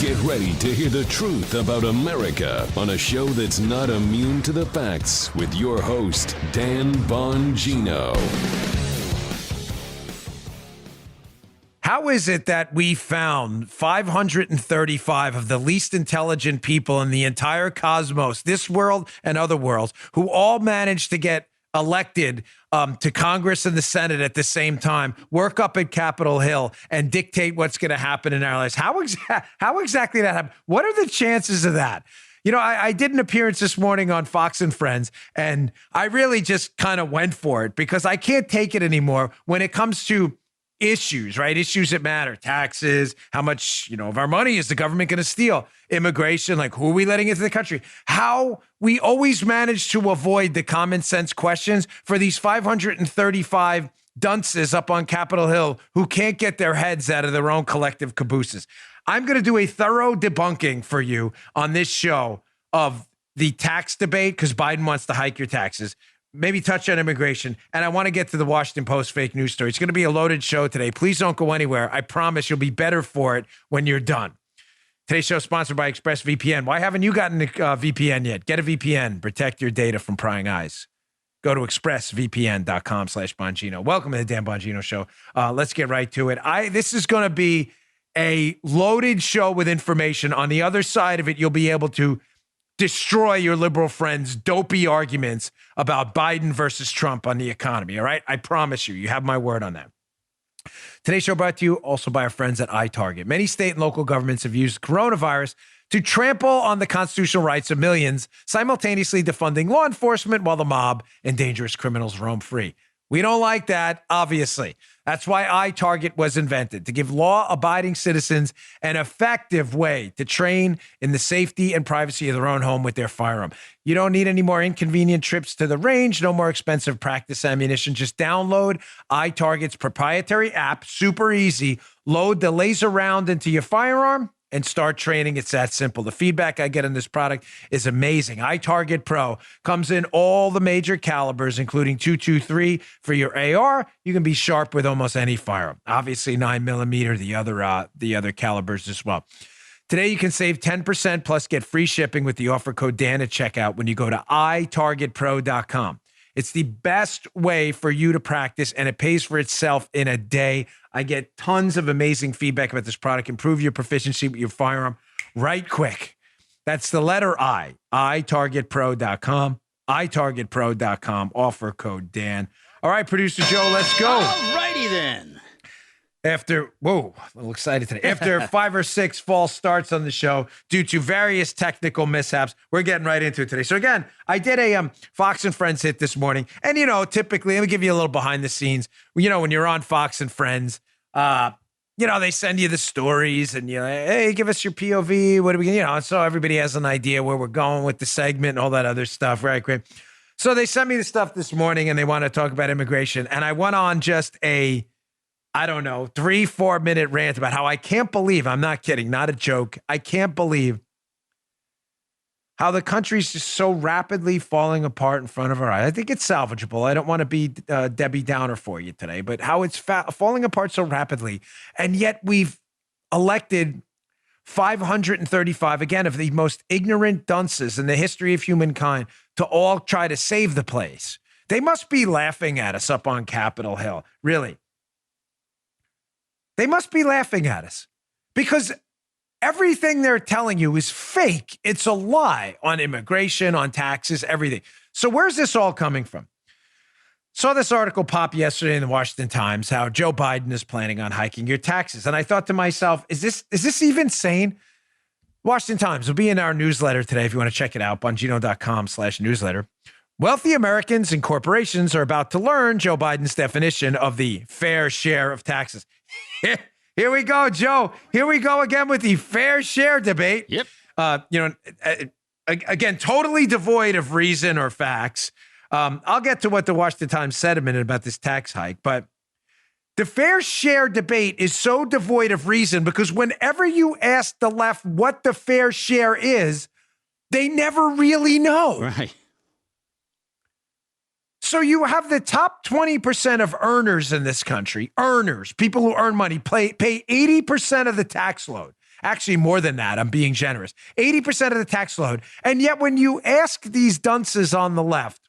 Get ready to hear the truth about America on a show that's not immune to the facts with your host, Dan Bongino. How is it that we found 535 of the least intelligent people in the entire cosmos, this world and other worlds, who all managed to get elected to Congress and the Senate at the same time, work up at Capitol Hill and dictate what's going to happen in our lives? How exactly that happened? What are the chances of that? You know, I did an appearance this morning on Fox and Friends, and I really just kind of went for it because I can't take it anymore when it comes to issues, right? Issues that matter. Taxes, how much, of our money is the government going to steal? Immigration, like who are we letting into the country? How we always manage to avoid the common sense questions for these 535 dunces up on Capitol Hill who can't get their heads out of their own collective cabooses. I'm going to do a thorough debunking for you on this show of the tax debate because Biden wants to hike your taxes. Maybe touch on immigration. And I want to get to the Washington Post fake news story. It's going to be a loaded show today. Please don't go anywhere. I promise you'll be better for it when you're done. Today's show is sponsored by ExpressVPN. Why haven't you gotten a VPN yet? Get a VPN. Protect your data from prying eyes. Go to expressvpn.com/Bongino. Welcome to the Dan Bongino Show. Let's get right to it. This is going to be a loaded show with information. On the other side of it, you'll be able to destroy your liberal friends' dopey arguments about Biden versus Trump on the economy, all right? I promise you. You have my word on that. Today's show brought to you also by our friends at iTarget. Many state and local governments have used coronavirus to trample on the constitutional rights of millions, simultaneously defunding law enforcement while the mob and dangerous criminals roam free. We don't like that, obviously. That's why iTarget was invented, to give law-abiding citizens an effective way to train in the safety and privacy of their own home with their firearm. You don't need any more inconvenient trips to the range, no more expensive practice ammunition. Just download iTarget's proprietary app, super easy, load the laser round into your firearm, and start training. It's that simple. The feedback I get on this product is amazing. iTarget Pro comes in all the major calibers, including .223 for your AR. You can be sharp with almost any firearm. Obviously, 9mm, the other calibers as well. Today, you can save 10% plus get free shipping with the offer code Dan at checkout when you go to itargetpro.com. It's the best way for you to practice, and it pays for itself in a day. I get tons of amazing feedback about this product. Improve your proficiency with your firearm right quick. That's the letter I, itargetpro.com, itargetpro.com, offer code Dan. All right, Producer Joe, let's go. All righty then. A little excited today. After 5 or 6 false starts on the show due to various technical mishaps, we're getting right into it today. So again, I did a Fox and Friends hit this morning. And, typically, let me give you a little behind the scenes. When you're on Fox and Friends, they send you the stories and you're like, hey, give us your POV. What do we, so everybody has an idea where we're going with the segment and all that other stuff. Right, great. So they sent me the stuff this morning and they want to talk about immigration. And I went on just 3-4 minute rant about how I can't believe, I'm not kidding, not a joke. I can't believe how the country's just so rapidly falling apart in front of our eyes. I think it's salvageable. I don't want to be Debbie Downer for you today, but how it's falling apart so rapidly. And yet we've elected 535, again, of the most ignorant dunces in the history of humankind to all try to save the place. They must be laughing at us up on Capitol Hill, really. They must be laughing at us because everything they're telling you is fake. It's a lie on immigration, on taxes, everything. So where's this all coming from? Saw this article pop yesterday in the Washington Times, how Joe Biden is planning on hiking your taxes. And I thought to myself, is this even sane? Washington Times will be in our newsletter today if you want to check it out, bongino.com/newsletter. Wealthy Americans and corporations are about to learn Joe Biden's definition of the fair share of taxes. Here we go, Joe. Here we go again with the fair share debate. Yep. Again, totally devoid of reason or facts. I'll get to what the Washington Times said a minute about this tax hike, but the fair share debate is so devoid of reason because whenever you ask the left what the fair share is, they never really know. Right. So you have the top 20% of earners in this country, people who earn money, pay 80% of the tax load. Actually, more than that. I'm being generous. 80% of the tax load. And yet when you ask these dunces on the left,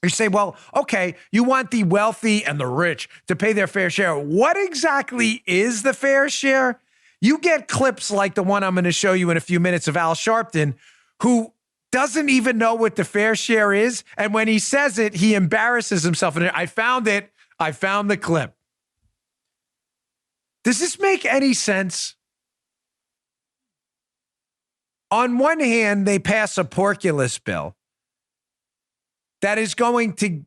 you say, well, okay, you want the wealthy and the rich to pay their fair share. What exactly is the fair share? You get clips like the one I'm going to show you in a few minutes of Al Sharpton, who doesn't even know what the fair share is. And when he says it, he embarrasses himself. And I found it. I found the clip. Does this make any sense? On one hand, they pass a porculus bill that is going to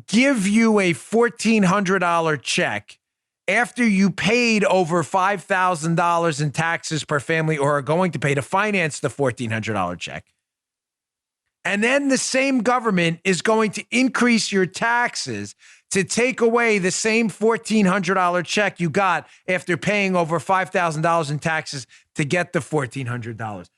give you a $1,400 check after you paid over $5,000 in taxes per family, or are going to pay to finance the $1,400 check. And then the same government is going to increase your taxes to take away the same $1,400 check you got after paying over $5,000 in taxes to get the $1,400.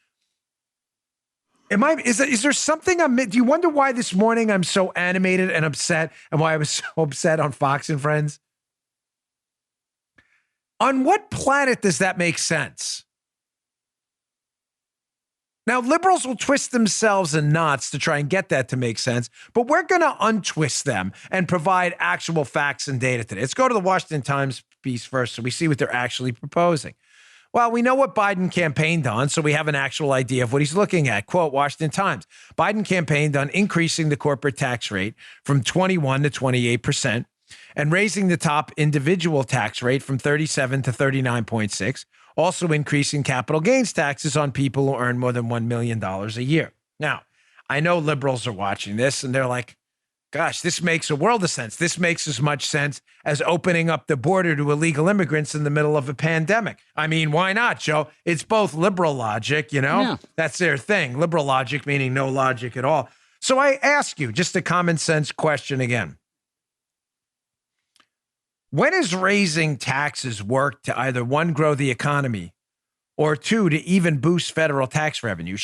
Is there something do you wonder why this morning I'm so animated and upset, and why I was so upset on Fox and Friends? On what planet does that make sense? Now, liberals will twist themselves in knots to try and get that to make sense, but we're going to untwist them and provide actual facts and data today. Let's go to the Washington Times piece first so we see what they're actually proposing. Well, we know what Biden campaigned on, so we have an actual idea of what he's looking at. Quote, Washington Times, Biden campaigned on increasing the corporate tax rate from 21 to 28% and raising the top individual tax rate from 37 to 39.6, also increasing capital gains taxes on people who earn more than $1 million a year. Now, I know liberals are watching this and they're like, gosh, this makes a world of sense. This makes as much sense as opening up the border to illegal immigrants in the middle of a pandemic. I mean, why not, Joe? It's both liberal logic, you know? Yeah. That's their thing. Liberal logic meaning no logic at all. So I ask you just a common sense question again. When has raising taxes worked to either, one, grow the economy, or two, to even boost federal tax revenue?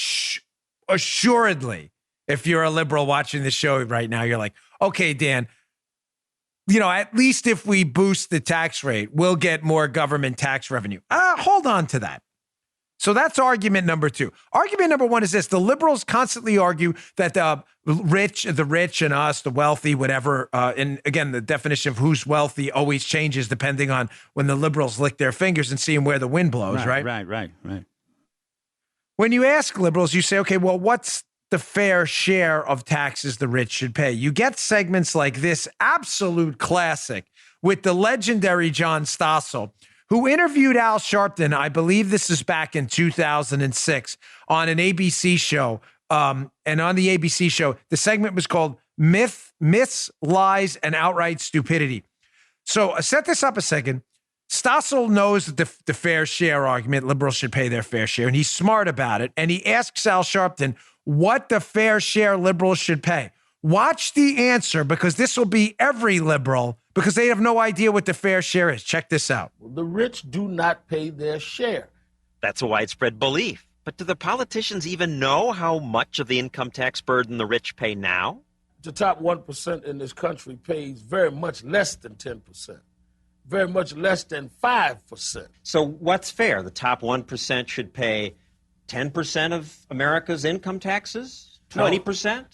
Assuredly. If you're a liberal watching the show right now, you're like, okay, Dan, at least if we boost the tax rate, we'll get more government tax revenue. Hold on to that. So that's argument number two. Argument number one is this. The liberals constantly argue that the rich and us, the wealthy, whatever. And again, the definition of who's wealthy always changes depending on when the liberals lick their fingers and seeing where the wind blows, right? Right. When you ask liberals, you say, okay, well, what's the fair share of taxes the rich should pay? You get segments like this absolute classic with the legendary John Stossel, who interviewed Al Sharpton. I believe this is back in 2006 on an ABC show. And on the ABC show, the segment was called Myths, Lies, and Outright Stupidity. So set this up a second. Stossel knows that the fair share argument, liberals should pay their fair share, and he's smart about it. And he asks Al Sharpton what the fair share liberals should pay. Watch the answer, because this will be every liberal, because they have no idea what the fair share is. Check this out. The rich do not pay their share. That's a widespread belief. But do the politicians even know how much of the income tax burden the rich pay now? The top 1% in this country pays very much less than 10%, very much less than 5%. So what's fair? The top 1% should pay 10% of America's income taxes? 20%? No,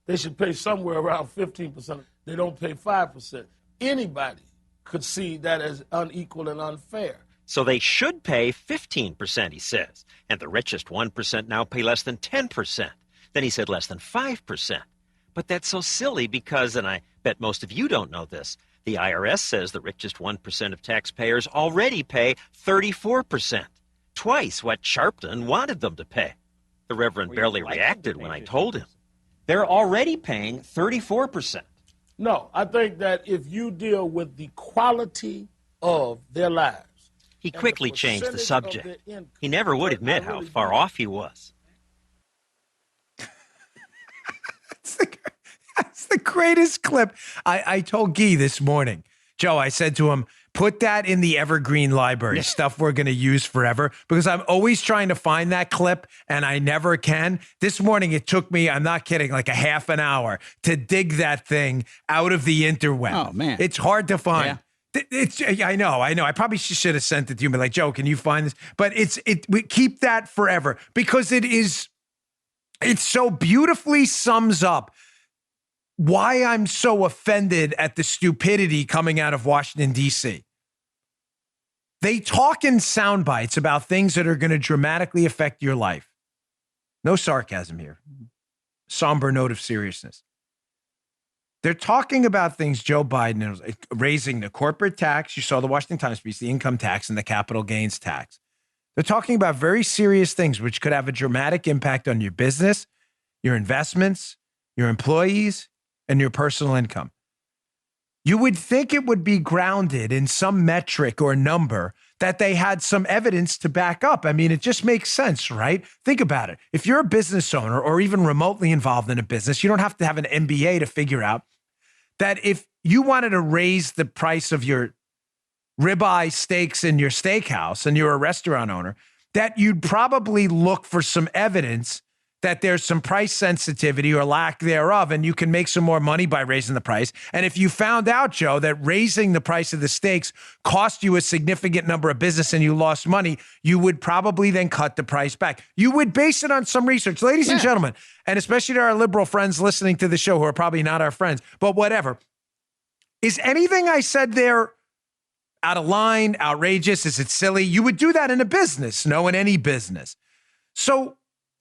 they should pay somewhere around 15%. They don't pay 5%. Anybody could see that as unequal and unfair. So they should pay 15%, he says. And the richest 1% now pay less than 10%. Then he said less than 5%. But that's so silly because, and I bet most of you don't know this, the IRS says the richest 1% of taxpayers already pay 34%. Twice what Sharpton wanted them to pay. The Reverend barely reacted when I told him. They're already paying 34%. No, I think that if you deal with the quality of their lives. He quickly changed the subject. He never would admit how far off he was. That's the greatest clip. I told Guy this morning, Joe, I said to him, put that in the evergreen library, stuff we're going to use forever, because I'm always trying to find that clip and I never can. This morning, it took me, I'm not kidding, like a half an hour to dig that thing out of the interweb. Oh, man. It's hard to find. Yeah. I know. I probably should have sent it to you, but like, Joe, can you find this? But we keep that forever because it so beautifully sums up why I'm so offended at the stupidity coming out of Washington, D.C. They talk in sound bites about things that are going to dramatically affect your life. No sarcasm here. Somber note of seriousness. They're talking about things, Joe Biden is raising the corporate tax. You saw the Washington Times piece, the income tax and the capital gains tax. They're talking about very serious things, which could have a dramatic impact on your business, your investments, your employees, and your personal income. You would think it would be grounded in some metric or number that they had some evidence to back up. I mean, it just makes sense, right? Think about it. If you're a business owner or even remotely involved in a business, you don't have to have an MBA to figure out that if you wanted to raise the price of your ribeye steaks in your steakhouse and you're a restaurant owner, that you'd probably look for some evidence that there's some price sensitivity or lack thereof, and you can make some more money by raising the price. And if you found out, Joe, that raising the price of the steaks cost you a significant number of business and you lost money, you would probably then cut the price back. You would base it on some research. Ladies and gentlemen, and especially to our liberal friends listening to the show who are probably not our friends, but whatever. Is anything I said there out of line, outrageous? Is it silly? You would do that in a business, no, in any business. So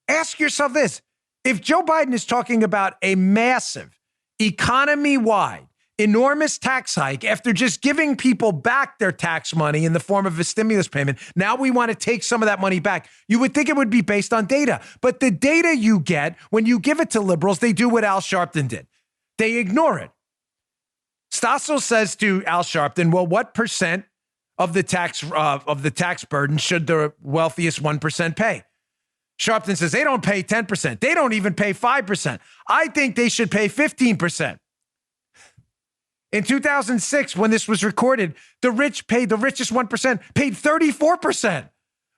ask yourself this. If Joe Biden is talking about a massive, economy-wide, enormous tax hike after just giving people back their tax money in the form of a stimulus payment, now we want to take some of that money back, you would think it would be based on data. But the data you get, when you give it to liberals, they do what Al Sharpton did. They ignore it. Stossel says to Al Sharpton, well, what percent of the tax burden should the wealthiest 1% pay? Sharpton says they don't pay 10%. They don't even pay 5%. I think they should pay 15%. In 2006, when this was recorded, the richest 1% paid 34%,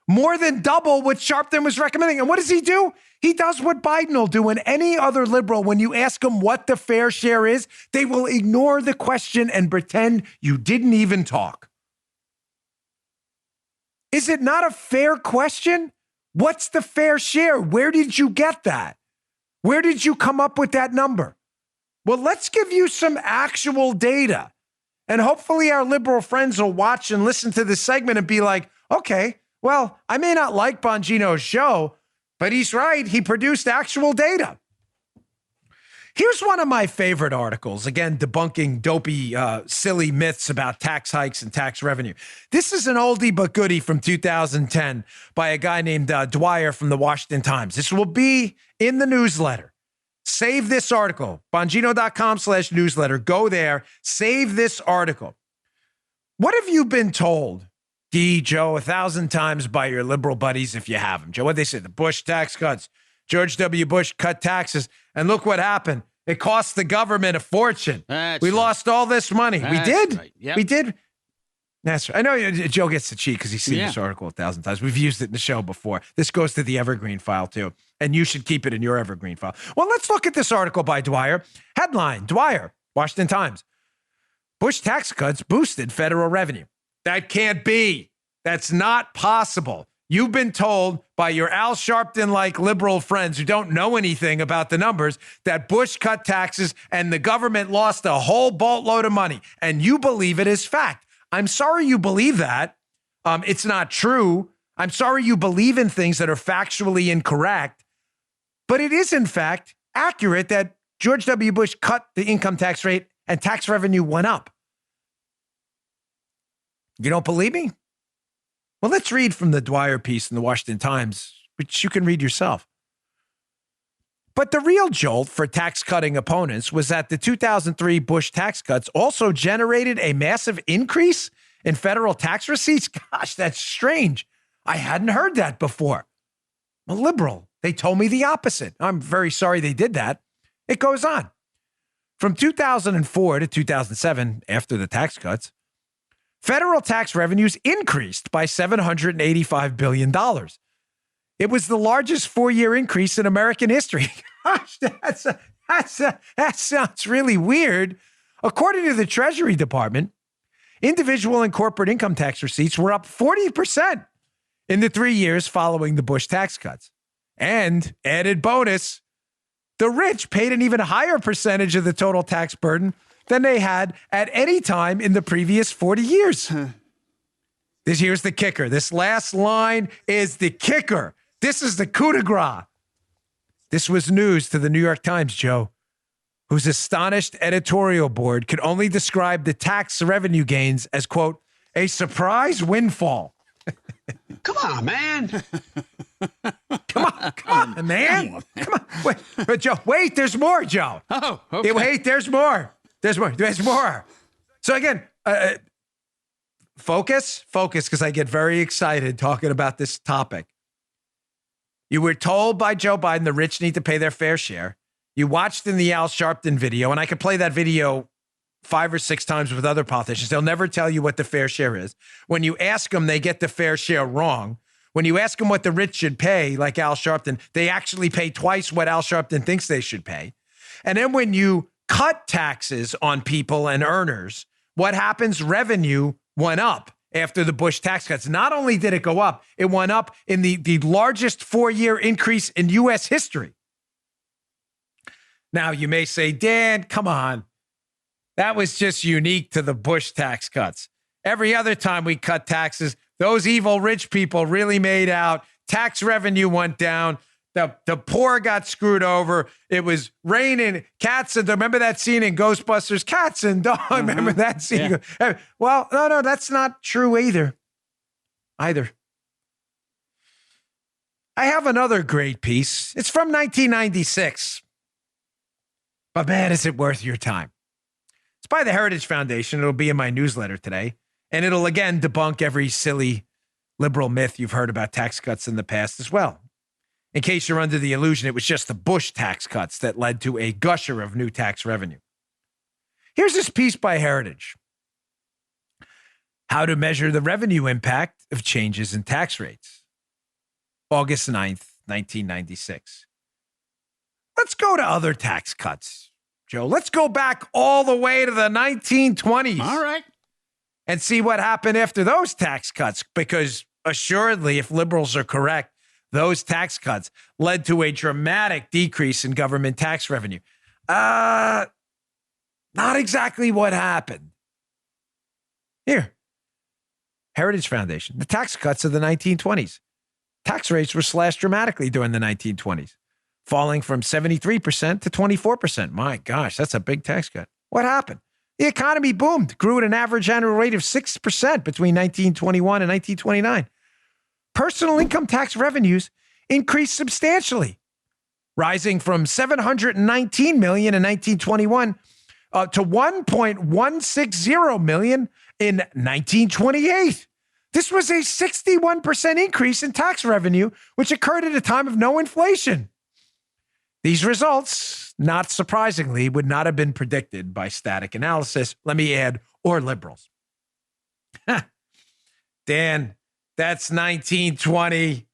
more than double what Sharpton was recommending. And what does he do? He does what Biden will do. And any other liberal, when you ask them what the fair share is, they will ignore the question and pretend you didn't even talk. Is it not a fair question? What's the fair share? Where did you get that? Where did you come up with that number? Well, let's give you some actual data. And hopefully our liberal friends will watch and listen to this segment and be like, okay, well, I may not like Bongino's show, but he's right. He produced actual data. Here's one of my favorite articles, again, debunking dopey, silly myths about tax hikes and tax revenue. This is an oldie but goodie from 2010 by a guy named Dwyer from the Washington Times. This will be in the newsletter. Save this article, Bongino.com/newsletter. Go there, save this article. What have you been told, Joe, 1,000 times by your liberal buddies if you have them? Joe, what they say? The Bush tax cuts. George W. Bush cut taxes, and look what happened. It cost the government a fortune. We lost all this money. We did. Right. Yep. We did. That's right. I know Joe gets to cheat because he's seen this article 1,000 times. We've used it in the show before. This goes to the Evergreen file, too, and you should keep it in your Evergreen file. Well, let's look at this article by Dwyer. Headline, Dwyer, Washington Times. Bush tax cuts boosted federal revenue. That can't be. That's not possible. You've been told by your Al Sharpton-like liberal friends who don't know anything about the numbers that Bush cut taxes and the government lost a whole boatload of money, and you believe it is fact. I'm sorry you believe that. It's not true. I'm sorry you believe in things that are factually incorrect, but it is, in fact, accurate that George W. Bush cut the income tax rate and tax revenue went up. You don't believe me? Well, let's read from the Dwyer piece in the Washington Times, which you can read yourself. But the real jolt for tax-cutting opponents was that the 2003 Bush tax cuts also generated a massive increase in federal tax receipts. Gosh, that's strange. I hadn't heard that before. I'm a liberal. They told me the opposite. I'm very sorry they did that. It goes on. From 2004 to 2007, after the tax cuts, federal tax revenues increased by $785 billion. It was the largest four-year increase in American history. Gosh, that sounds really weird. According to the Treasury Department, Individual and corporate income tax receipts were up 40% in the 3 years following the Bush tax cuts. And added bonus, the rich paid an even higher percentage of the total tax burden than they had at any time in the previous 40 years. Here's the kicker. This last line is the kicker. This is the coup de grace. This was news to the New York Times, Joe, whose astonished editorial board could only describe the tax revenue gains as, quote, a surprise windfall. Come on, man. Come on, man. Come on. Wait, Joe, wait, there's more, Joe. Oh, okay. Wait, there's more. There's more. So again, focus, because I get very excited talking about this topic. You were told by Joe Biden the rich need to pay their fair share. You watched in the Al Sharpton video, and I could play that video 5 or 6 times with other politicians. They'll never tell you what the fair share is. When you ask them, they get the fair share wrong. When you ask them what the rich should pay, like Al Sharpton, they actually pay twice what Al Sharpton thinks they should pay. And then when you cut taxes on people and earners, what happens? Revenue went up after the Bush tax cuts. Not only did it go up, it went up in the largest 4-year increase in U.S. history. Now, you may say, Dan, come on. That was just unique to the Bush tax cuts. Every other time we cut taxes, those evil rich people really made out. Tax revenue went down. The poor got screwed over. It was raining. Cats and remember that scene in Ghostbusters? Cats and dogs. Remember that scene? Yeah. Well, no, that's not true either. I have another great piece. It's from 1996. But man, is it worth your time? It's by the Heritage Foundation. It'll be in my newsletter today. And it'll again debunk every silly liberal myth you've heard about tax cuts in the past as well. In case you're under the illusion it was just the Bush tax cuts that led to a gusher of new tax revenue. Here's this piece by Heritage. How to measure the revenue impact of changes in tax rates. August 9th, 1996. Let's go to other tax cuts, Joe. Let's go back all the way to the 1920s. All right. And see what happened after those tax cuts. Because assuredly, if liberals are correct, those tax cuts led to a dramatic decrease in government tax revenue. Not exactly what happened. Here, Heritage Foundation, the tax cuts of the 1920s. Tax rates were slashed dramatically during the 1920s, falling from 73% to 24%. My gosh, that's a big tax cut. What happened? The economy boomed, grew at an average annual rate of 6% between 1921 and 1929. Personal income tax revenues increased substantially, rising from $719 million in 1921 to $1.160 million in 1928. This was a 61% increase in tax revenue, which occurred at a time of no inflation. These results, not surprisingly, would not have been predicted by static analysis, let me add, or liberals. Dan, that's 1920.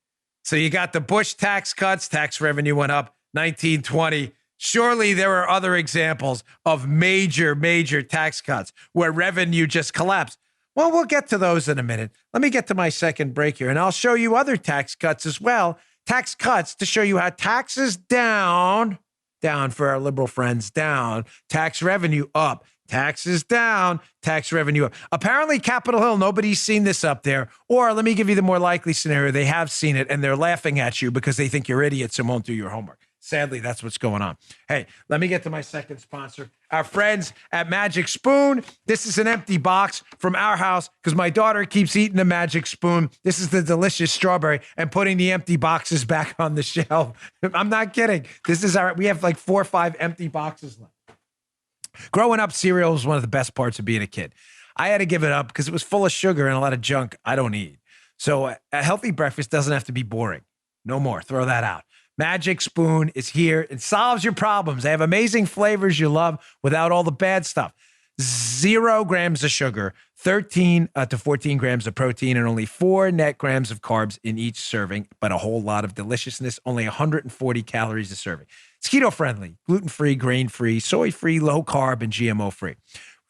So you got the Bush tax cuts, tax revenue went up, 1920. Surely there are other examples of major tax cuts where revenue just collapsed. Well, we'll get to those in a minute. Let me get to my second break here, and I'll show you other tax cuts as well. Tax cuts to show you how taxes down for our liberal friends, down, tax revenue up, taxes down, tax revenue up. Apparently, Capitol Hill, nobody's seen this up there. Or let me give you the more likely scenario. They have seen it, and they're laughing at you because they think you're idiots and won't do your homework. Sadly, that's what's going on. Hey, let me get to my second sponsor, our friends at Magic Spoon. This is an empty box from our house because my daughter keeps eating the Magic Spoon. This is the delicious strawberry and putting the empty boxes back on the shelf. I'm not kidding. We have like 4 or 5 empty boxes left. Growing up, cereal was one of the best parts of being a kid. I had to give it up because it was full of sugar and a lot of junk I don't eat. So a healthy breakfast doesn't have to be boring. No more. Throw that out. Magic Spoon is here. It solves your problems. They have amazing flavors you love without all the bad stuff. 0 grams of sugar, 13 to 14 grams of protein, and only 4 net grams of carbs in each serving, but a whole lot of deliciousness, only 140 calories a serving. It's keto-friendly, gluten-free, grain-free, soy-free, low-carb, and GMO-free.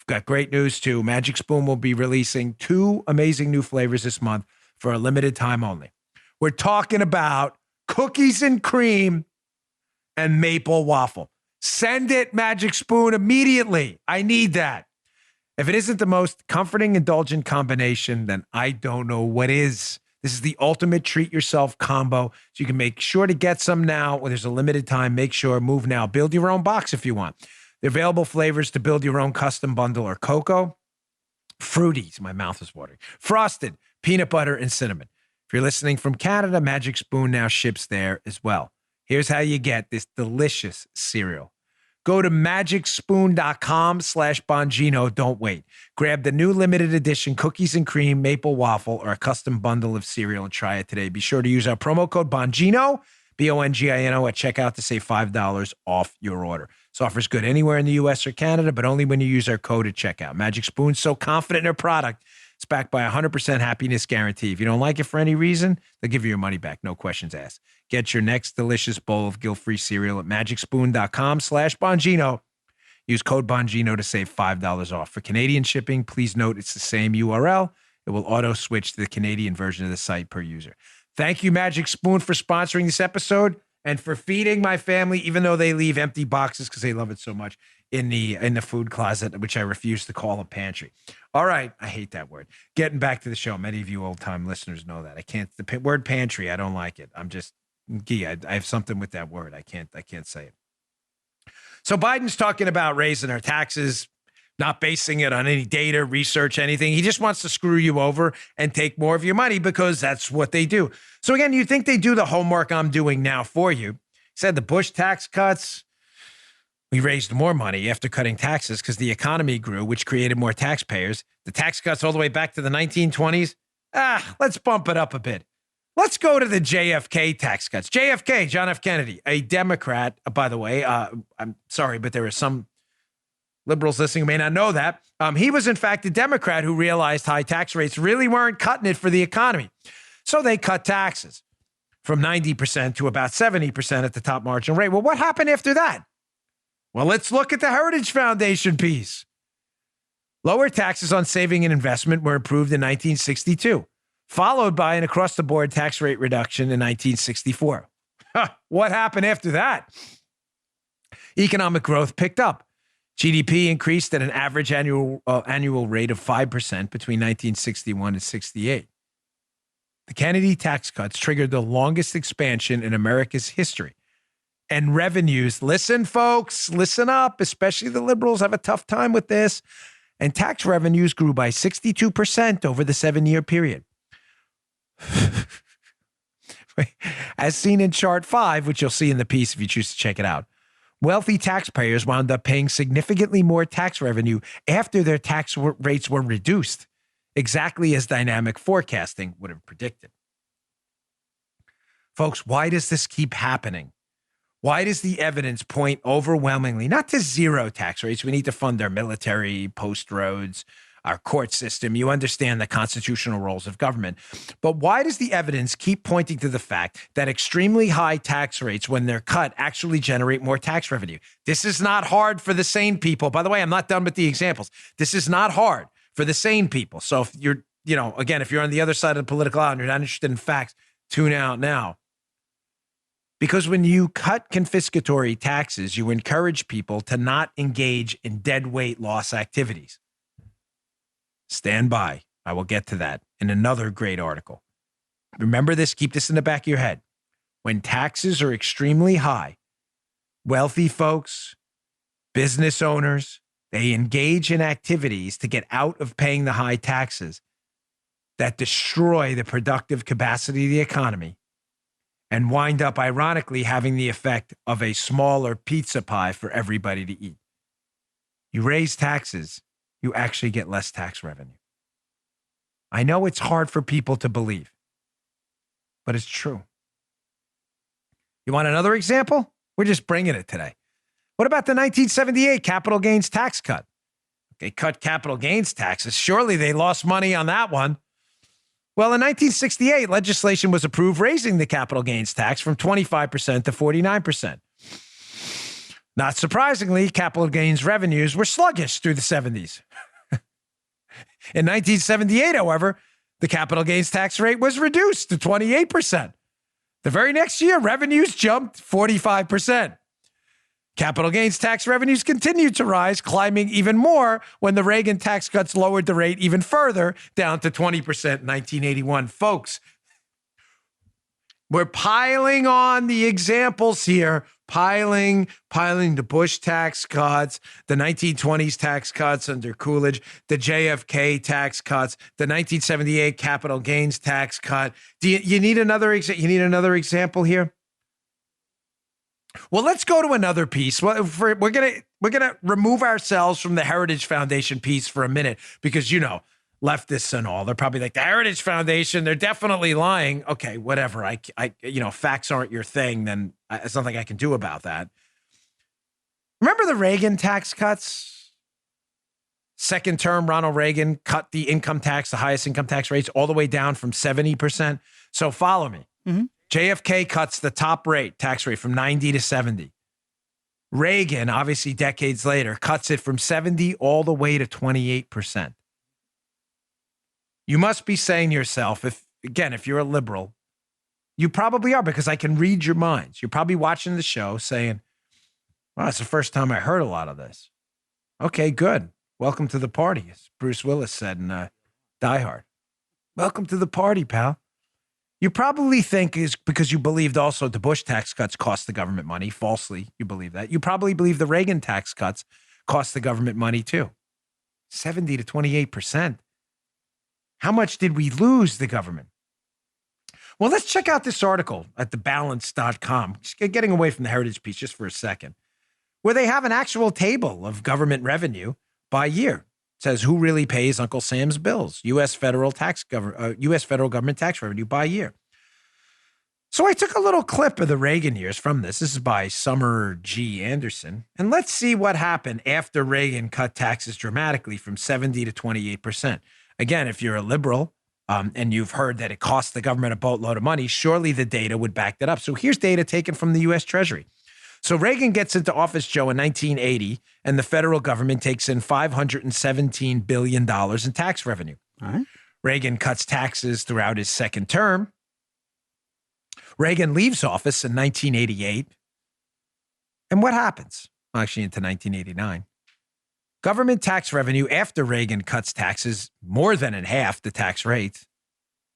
Got great news, too. Magic Spoon will be releasing 2 amazing new flavors this month for a limited time only. We're talking about cookies and cream and maple waffle. Send it, Magic Spoon, immediately. I need that. If it isn't the most comforting, indulgent combination, then I don't know what is. This is the ultimate treat yourself combo. So you can make sure to get some now when there's a limited time. Make sure, move now. Build your own box if you want. The available flavors to build your own custom bundle are cocoa, fruities, my mouth is watering, frosted, peanut butter, and cinnamon. If you're listening from Canada, Magic Spoon now ships there as well. Here's how you get this delicious cereal. Go to magicspoon.com/Bongino. Don't wait. Grab the new limited edition cookies and cream maple waffle or a custom bundle of cereal and try it today. Be sure to use our promo code Bongino, Bongino, at checkout to save $5 off your order. This offer's good anywhere in the U.S. or Canada, but only when you use our code at checkout. Magic Spoon's so confident in their product, it's backed by a 100% happiness guarantee. If you don't like it for any reason, they'll give you your money back. No questions asked. Get your next delicious bowl of guilt-free cereal at magicspoon.com/Bongino. Use code Bongino to save $5 off. For Canadian shipping, please note it's the same URL. It will auto-switch to the Canadian version of the site per user. Thank you, Magic Spoon, for sponsoring this episode and for feeding my family, even though they leave empty boxes because they love it so much, in the food closet, which I refuse to call a pantry. All right. I hate that word. Getting back to the show. Many of you old-time listeners know that. I can't, the word pantry, I don't like it. I'm just, I have something with that word. I can't say it. So Biden's talking about raising our taxes, not basing it on any data, research, anything. He just wants to screw you over and take more of your money because that's what they do. So again, you think they do the homework I'm doing now for you. He said the Bush tax cuts, we raised more money after cutting taxes because the economy grew, which created more taxpayers. The tax cuts all the way back to the 1920s. Let's bump it up a bit. Let's go to the JFK tax cuts. JFK, John F. Kennedy, a Democrat, by the way. I'm sorry, but there are some liberals listening who may not know that. He was, in fact, a Democrat who realized high tax rates really weren't cutting it for the economy. So they cut taxes from 90% to about 70% at the top marginal rate. Well, what happened after that? Well, let's look at the Heritage Foundation piece. Lower taxes on saving and investment were approved in 1962, followed by an across-the-board tax rate reduction in 1964. What happened after that? Economic growth picked up. GDP increased at an average annual rate of 5% between 1961 and 68. The Kennedy tax cuts triggered the longest expansion in America's history. And revenues, listen, folks, listen up, especially the liberals have a tough time with this. And tax revenues grew by 62% over the 7-year period. As seen in chart 5, which you'll see in the piece if you choose to check it out, wealthy taxpayers wound up paying significantly more tax revenue after their tax rates were reduced, exactly as dynamic forecasting would have predicted. Folks, why does this keep happening? Why does the evidence point overwhelmingly, not to zero tax rates? We need to fund our military, post roads, our court system. You understand the constitutional roles of government. But why does the evidence keep pointing to the fact that extremely high tax rates, when they're cut, actually generate more tax revenue? This is not hard for the sane people. By the way, I'm not done with the examples. This is not hard for the sane people. So if you're, again, if you're on the other side of the political aisle and you're not interested in facts, tune out now. Because when you cut confiscatory taxes, you encourage people to not engage in deadweight loss activities. Stand by. I will get to that in another great article. Remember this, keep this in the back of your head. When taxes are extremely high, wealthy folks, business owners, they engage in activities to get out of paying the high taxes that destroy the productive capacity of the economy and wind up, ironically, having the effect of a smaller pizza pie for everybody to eat. You raise taxes, you actually get less tax revenue. I know it's hard for people to believe, but it's true. You want another example? We're just bringing it today. What about the 1978 capital gains tax cut? They cut capital gains taxes. Surely they lost money on that one. Well, in 1968, legislation was approved raising the capital gains tax from 25% to 49%. Not surprisingly, capital gains revenues were sluggish through the 70s. In 1978, however, the capital gains tax rate was reduced to 28%. The very next year, revenues jumped 45%. Capital gains tax revenues continued to rise, climbing even more when the Reagan tax cuts lowered the rate even further, down to 20% in 1981. Folks, we're piling on the examples here, piling the Bush tax cuts, the 1920s tax cuts under Coolidge, the JFK tax cuts, the 1978 capital gains tax cut. Do you need another example here? Well, let's go to another piece. Well, we're gonna remove ourselves from the Heritage Foundation piece for a minute because, you know, leftists and all, they're probably like, the Heritage Foundation, they're definitely lying. Okay, whatever. I facts aren't your thing, then there's nothing I can do about that. Remember the Reagan tax cuts? Second term, Ronald Reagan cut the income tax, the highest income tax rates, all the way down from 70%. So follow me. Mm-hmm. JFK cuts the top rate, tax rate, from 90 to 70. Reagan, obviously decades later, cuts it from 70 all the way to 28%. You must be saying to yourself, if you're a liberal, you probably are, because I can read your minds. You're probably watching the show saying, well, it's the first time I heard a lot of this. Okay, good. Welcome to the party, as Bruce Willis said in Die Hard. Welcome to the party, pal. You probably think is because you believed also the Bush tax cuts cost the government money. Falsely, you believe that. You probably believe the Reagan tax cuts cost the government money too. 70 to 28%. How much did we lose the government? Well, let's check out this article at thebalance.com. Just getting away from the heritage piece just for a second, where they have an actual table of government revenue by year. It says who really pays Uncle Sam's bills, U.S. federal government tax revenue by year. So I took a little clip of the Reagan years from this. This is by Summer G. Anderson. And let's see what happened after Reagan cut taxes dramatically from 70 to 28%. Again, if you're a liberal and you've heard that it costs the government a boatload of money, surely the data would back that up. So here's data taken from the U.S. Treasury. So Reagan gets into office, Joe, in 1980, and the federal government takes in $517 billion in tax revenue. All right. Reagan cuts taxes throughout his second term. Reagan leaves office in 1988. And what happens? Actually, into 1989. Government tax revenue after Reagan cuts taxes more than in half the tax rate.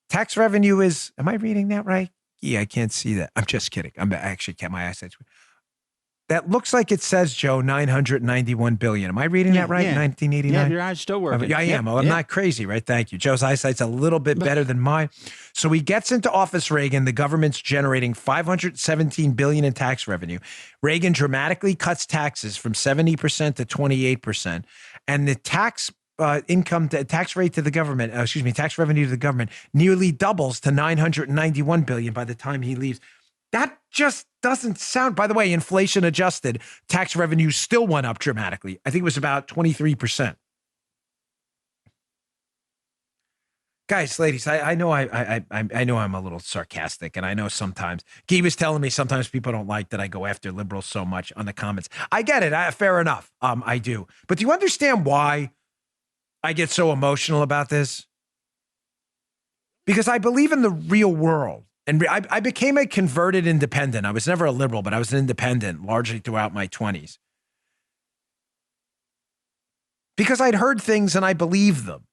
Tax revenue is, am I reading that right? Yeah, I can't see that. I'm just kidding. I actually kept my eyesight. That looks like it says, Joe, $991 billion. Am I reading that right? Yeah. 1989? Yeah, your eyes still working. Yeah, I am. I'm not crazy, right? Thank you. Joe's eyesight's a little bit better than mine. So he gets into office, Reagan. The government's generating $517 billion in tax revenue. Reagan dramatically cuts taxes from 70% to 28%. And the tax rate to the government, tax revenue to the government nearly doubles to $991 billion by the time he leaves. That just doesn't sound, by the way, inflation adjusted, tax revenue still went up dramatically. I think it was about 23%. Guys, ladies, I know I know I'm a little sarcastic, and I know sometimes, Guy was telling me sometimes people don't like that I go after liberals so much on the comments. I get it. Fair enough. I do. But do you understand why I get so emotional about this? Because I believe in the real world. And I became a converted independent. I was never a liberal, but I was an independent largely throughout my 20s. Because I'd heard things and I believed them.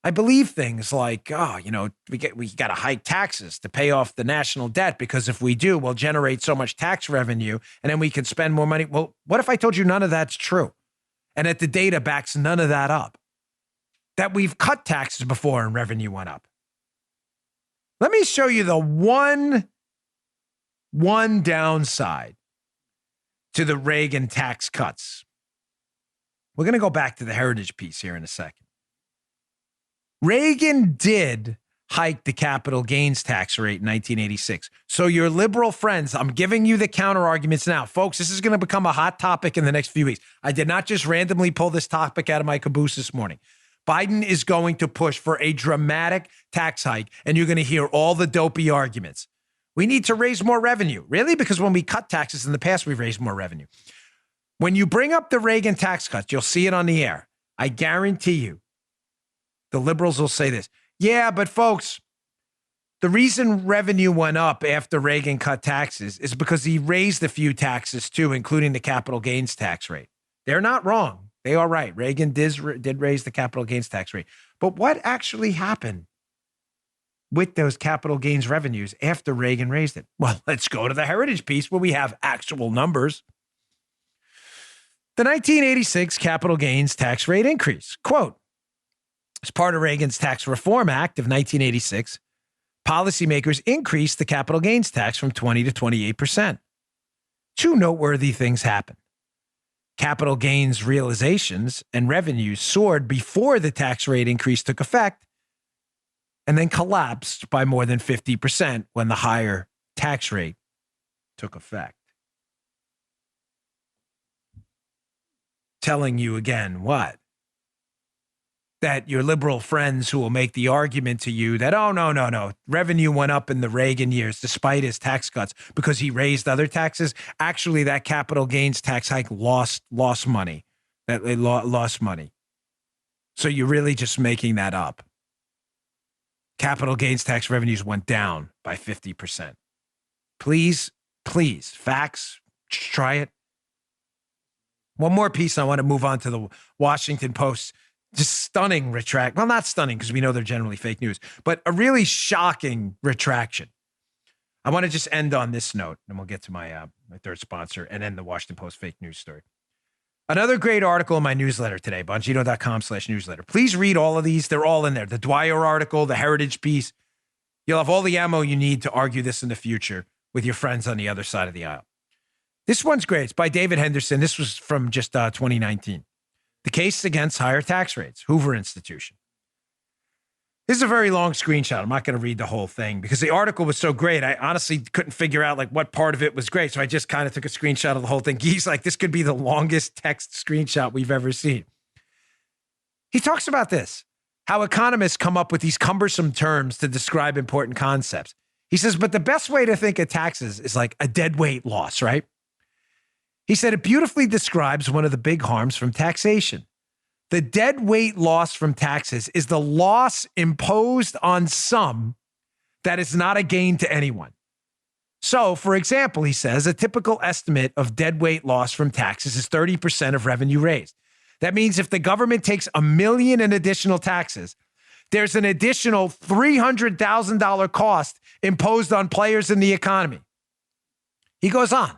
I believe things like, we got to hike taxes to pay off the national debt, because if we do, we'll generate so much tax revenue and then we can spend more money. Well, what if I told you none of that's true? And that the data backs none of that up? That we've cut taxes before and revenue went up. Let me show you the one downside to the Reagan tax cuts. We're going to go back to the heritage piece here in a second. Reagan did hike the capital gains tax rate in 1986. So your liberal friends, I'm giving you the counter arguments now. Folks, this is going to become a hot topic in the next few weeks. I did not just randomly pull this topic out of my caboose this morning. Biden is going to push for a dramatic tax hike, and you're going to hear all the dopey arguments. We need to raise more revenue. Really? Because when we cut taxes in the past, we've raised more revenue. When you bring up the Reagan tax cuts, you'll see it on the air. I guarantee you, the liberals will say this. Yeah, but folks, the reason revenue went up after Reagan cut taxes is because he raised a few taxes too, including the capital gains tax rate. They're not wrong. They are right. Reagan did raise the capital gains tax rate. But what actually happened with those capital gains revenues after Reagan raised it? Well, let's go to the heritage piece where we have actual numbers. The 1986 capital gains tax rate increase, quote, as part of Reagan's Tax Reform Act of 1986, policymakers increased the capital gains tax from 20 to 28%. Two noteworthy things happened. Capital gains realizations and revenues soared before the tax rate increase took effect and then collapsed by more than 50% when the higher tax rate took effect. Telling you again what? That your liberal friends who will make the argument to you that, oh, no, revenue went up in the Reagan years despite his tax cuts because he raised other taxes. Actually, that capital gains tax hike lost money. That they lost money. So you're really just making that up. Capital gains tax revenues went down by 50%. Please, facts, try it. One more piece. I want to move on to the Washington Post. Just stunning retract. Well, not stunning because we know they're generally fake news, but a really shocking retraction. I want to just end on this note, and we'll get to my third sponsor and then the Washington Post fake news story. Another great article in my newsletter today, bongino.com/newsletter. Please read all of these. They're all in there. The Dwyer article, the heritage piece. You'll have all the ammo you need to argue this in the future with your friends on the other side of the aisle. This one's great. It's by David Henderson. This was from just 2019. The case against higher tax rates, Hoover Institution. This is a very long screenshot. I'm not going to read the whole thing because the article was so great. I honestly couldn't figure out like what part of it was great. So I just kind of took a screenshot of the whole thing. He's like, this could be the longest text screenshot we've ever seen. He talks about this, how economists come up with these cumbersome terms to describe important concepts. He says, but the best way to think of taxes is like a deadweight loss, right? He said it beautifully describes one of the big harms from taxation. The deadweight loss from taxes is the loss imposed on some that is not a gain to anyone. So, for example, he says a typical estimate of deadweight loss from taxes is 30% of revenue raised. That means if the government takes $1 million in additional taxes, there's an additional $300,000 cost imposed on players in the economy. He goes on.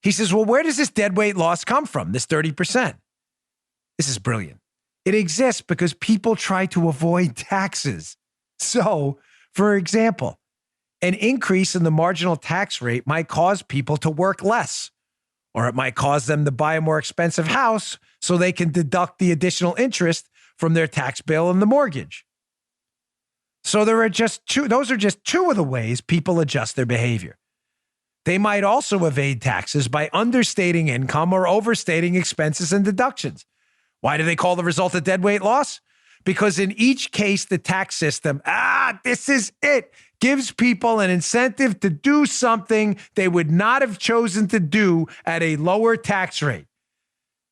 He says, well, where does this deadweight loss come from, this 30%? This is brilliant. It exists because people try to avoid taxes. So, for example, an increase in the marginal tax rate might cause people to work less, or it might cause them to buy a more expensive house so they can deduct the additional interest from their tax bill and the mortgage. So those are just two of the ways people adjust their behavior. They might also evade taxes by understating income or overstating expenses and deductions. Why do they call the result a deadweight loss? Because in each case, the tax system, this is it, gives people an incentive to do something they would not have chosen to do at a lower tax rate.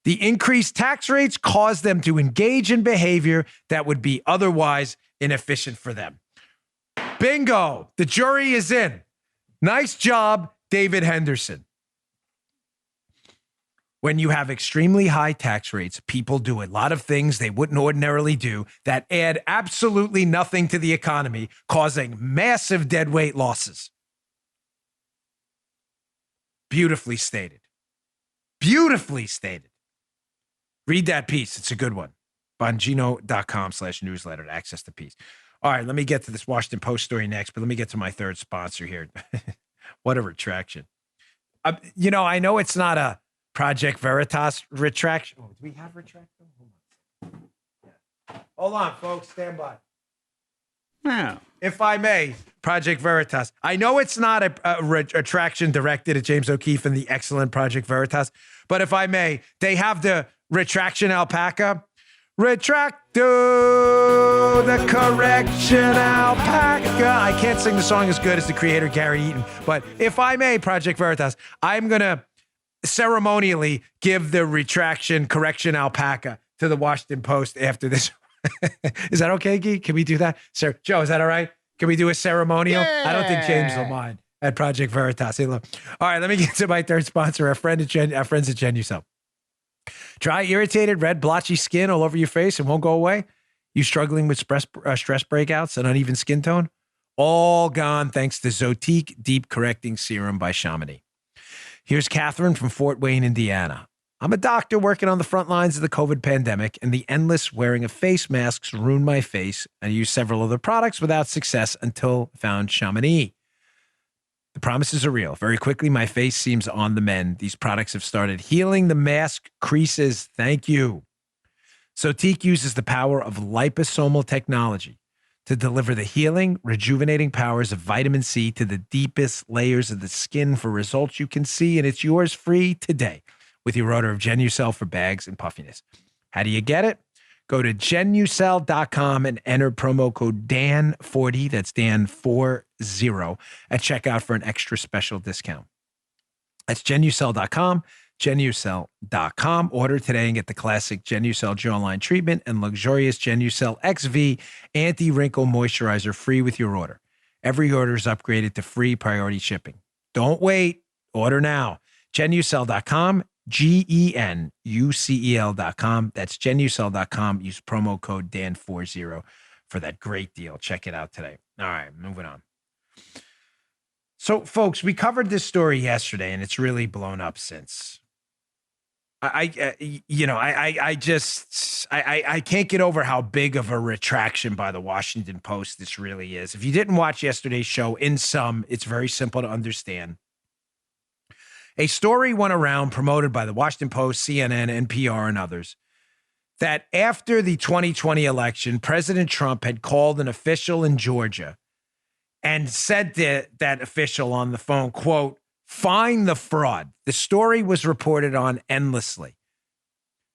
The increased tax rates cause them to engage in behavior that would be otherwise inefficient for them. Bingo. The jury is in. Nice job, David Henderson. When you have extremely high tax rates, people do a lot of things they wouldn't ordinarily do that add absolutely nothing to the economy, causing massive deadweight losses. Beautifully stated. Beautifully stated. Read that piece. It's a good one. Bongino.com/newsletter to access the piece. All right, let me get to this Washington Post story next, but let me get to my third sponsor here. What a retraction. I know it's not a Project Veritas retraction. Oh, do we have retraction? Hold on, folks. Stand by. Now, If I may, Project Veritas. I know it's not a retraction directed at James O'Keefe and the excellent Project Veritas, but if I may, they have the retraction alpaca. Retracto, the correction alpaca. I can't sing the song as good as the creator, Gary Eaton, but if I may, Project Veritas, I'm going to ceremonially give the retraction correction alpaca to the Washington Post after this. Is that okay, Gee? Can we do that? Sir, Joe, is that all right? Can we do a ceremonial? Yeah. I don't think James will mind at Project Veritas. Hey, look. All right, let me get to my third sponsor, our friends at GenuCell. Dry, irritated, red, blotchy skin all over your face and won't go away? You struggling with stress breakouts and uneven skin tone? All gone thanks to Zotique Deep Correcting Serum by Chamonix. Here's Catherine from Fort Wayne, Indiana. I'm a doctor working on the front lines of the COVID pandemic, and the endless wearing of face masks ruined my face. I used several other products without success until I found Chamonix. The promises are real. Very quickly, my face seems on the mend. These products have started healing the mask creases. Thank you. Zotique uses the power of liposomal technology to deliver the healing, rejuvenating powers of vitamin C to the deepest layers of the skin for results you can see, and it's yours free today with your order of GenuCell for bags and puffiness. How do you get it? Go to GenuCell.com and enter promo code DAN40, that's DAN40, at checkout for an extra special discount. That's GenuCell.com, GenuCell.com. Order today and get the classic GenuCell jawline treatment and luxurious GenuCell XV anti-wrinkle moisturizer free with your order. Every order is upgraded to free priority shipping. Don't wait. Order now. GenuCell.com, GenuCell.com. That's GenuCell.com. Use promo code DAN40 for that great deal. Check it out today. All right, moving on. So, folks, we covered this story yesterday, and it's really blown up since. I can't get over how big of a retraction by the Washington Post this really is. If you didn't watch yesterday's show, in sum, it's very simple to understand. A story went around promoted by the Washington Post, CNN, NPR, and others that after the 2020 election, President Trump had called an official in Georgia and said to that official on the phone, quote, "Find the fraud." The story was reported on endlessly.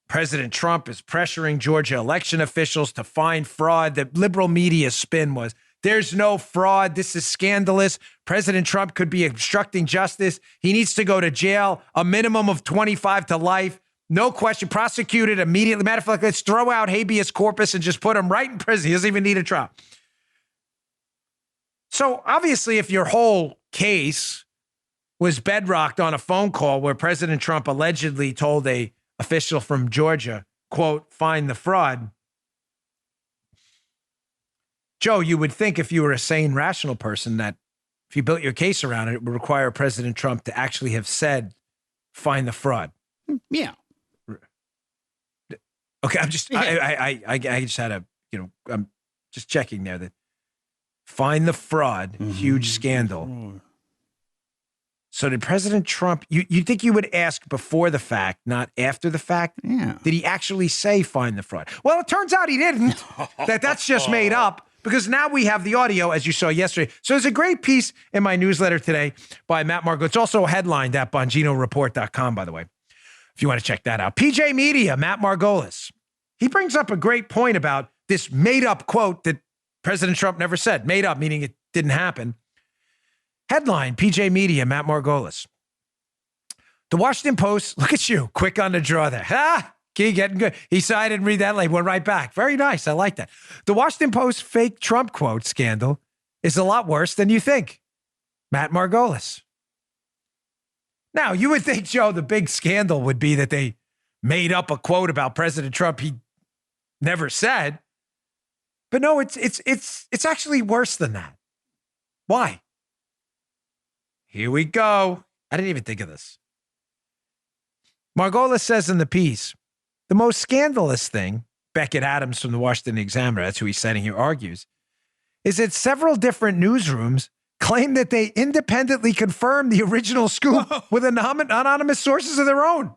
President Trump is pressuring Georgia election officials to find fraud. The liberal media spin was, there's no fraud. This is scandalous. President Trump could be obstructing justice. He needs to go to jail, a minimum of 25 to life. No question, prosecuted immediately. Matter of fact, let's throw out habeas corpus and just put him right in prison. He doesn't even need a trial. So obviously, if your whole case was bedrocked on a phone call where President Trump allegedly told a official from Georgia, quote, "Find the fraud," Joe, you would think if you were a sane, rational person that if you built your case around it, it would require President Trump to actually have said, "Find the fraud." Yeah. Okay, I'm just, I just had I'm just checking there that find the fraud, huge scandal. So did President Trump, you think you would ask before the fact, not after the fact? Yeah. Did he actually say find the fraud? Well, it turns out he didn't. That's just made up because now we have the audio, as you saw yesterday. So there's a great piece in my newsletter today by Matt Margot. It's also headlined at BonginoReport.com, by the way, if you want to check that out. PJ Media, Matt Margolis. He brings up a great point about this made-up quote that President Trump never said. Made up, meaning it didn't happen. Headline, PJ Media, Matt Margolis. The Washington Post, look at you, quick on the draw there. Key getting good. He said I didn't read that late, went right back. Very nice, I like that. The Washington Post fake Trump quote scandal is a lot worse than you think. Matt Margolis. Now, you would think, Joe, the big scandal would be that they made up a quote about President Trump he never said. But no, it's actually worse than that. Why? Here we go. I didn't even think of this. Margolis says in the piece, the most scandalous thing, Beckett Adams from the Washington Examiner, that's who he's citing here, argues, is that several different newsrooms claim that they independently confirmed the original scoop with anonymous sources of their own.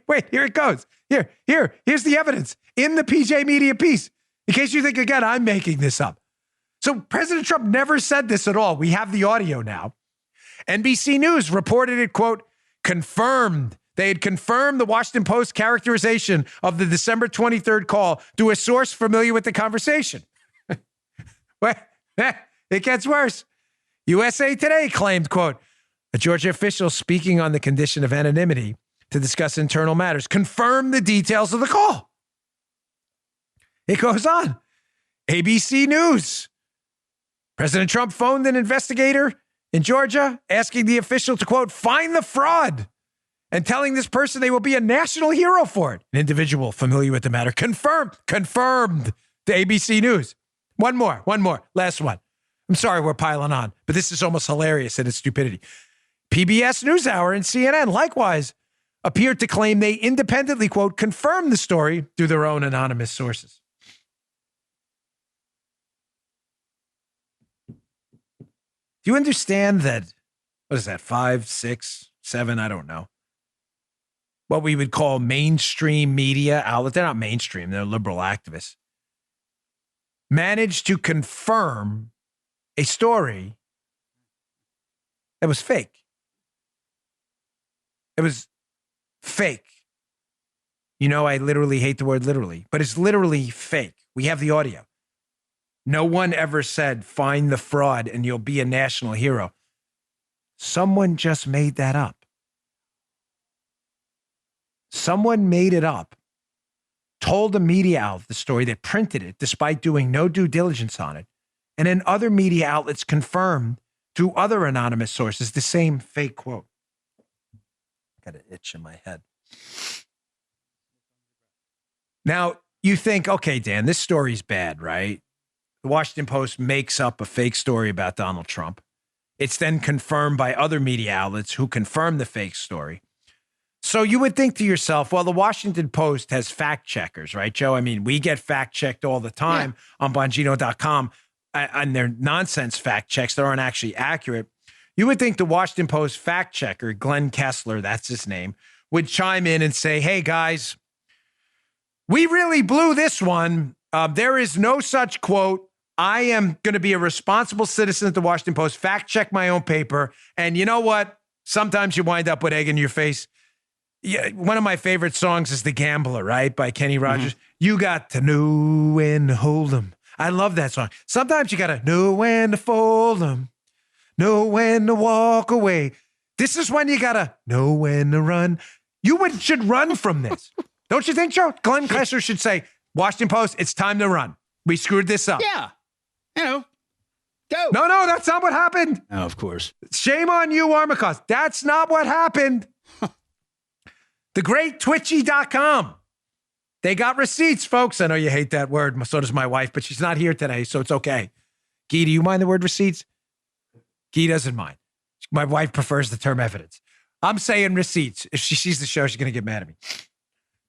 Wait, here it goes. Here's the evidence in the PJ Media piece. In case you think, again, I'm making this up. So President Trump never said this at all. We have the audio now. NBC News reported it, quote, confirmed. They had confirmed the Washington Post characterization of the December 23rd call to a source familiar with the conversation. Well, it gets worse. USA Today claimed, quote, a Georgia official speaking on the condition of anonymity to discuss internal matters confirmed the details of the call. It goes on. ABC News. President Trump phoned an investigator in Georgia asking the official to, quote, find the fraud and telling this person they will be a national hero for it. An individual familiar with the matter confirmed to ABC News. One more, last one. I'm sorry we're piling on, but this is almost hilarious in its stupidity. PBS NewsHour and CNN likewise appeared to claim they independently, quote, confirmed the story through their own anonymous sources. Do you understand that, what is that, 5, 6, 7, I don't know, what we would call mainstream media outlet, they're not mainstream, they're liberal activists, managed to confirm a story that was fake. It was fake. You know, I literally hate the word literally, but it's literally fake. We have the audio. No one ever said, find the fraud and you'll be a national hero. Someone just made that up. Someone made it up, told the media outlet the story that printed it despite doing no due diligence on it. And then other media outlets confirmed through other anonymous sources the same fake quote. Got an itch in my head. Now, you think, okay, Dan, this story's bad, right? The Washington Post makes up a fake story about Donald Trump. It's then confirmed by other media outlets who confirm the fake story. So you would think to yourself, well, the Washington Post has fact checkers, right, Joe? I mean, we get fact checked all the time on Bongino.com and their nonsense fact checks that aren't actually accurate. You would think the Washington Post fact checker, Glenn Kessler, that's his name, would chime in and say, hey, guys, we really blew this one. There is no such quote. I am going to be a responsible citizen at the Washington Post, fact check my own paper. And you know what? Sometimes you wind up with egg in your face. Yeah, one of my favorite songs is The Gambler, right? By Kenny Rogers. Mm-hmm. You got to know when to hold 'em. I love that song. Sometimes you got to know when to fold 'em, know when to walk away. This is when you got to know when to run. Should run from this. Don't you think, Joe? Glenn Kessler should say, Washington Post, it's time to run. We screwed this up. Yeah. You know, go. No, that's not what happened. Oh, of course. Shame on you, Armacost. That's not what happened. The great Twitchy.com. They got receipts, folks. I know you hate that word. So does my wife, but she's not here today, so it's okay. Guy, do you mind the word receipts? Guy doesn't mind. My wife prefers the term evidence. I'm saying receipts. If she sees the show, she's going to get mad at me.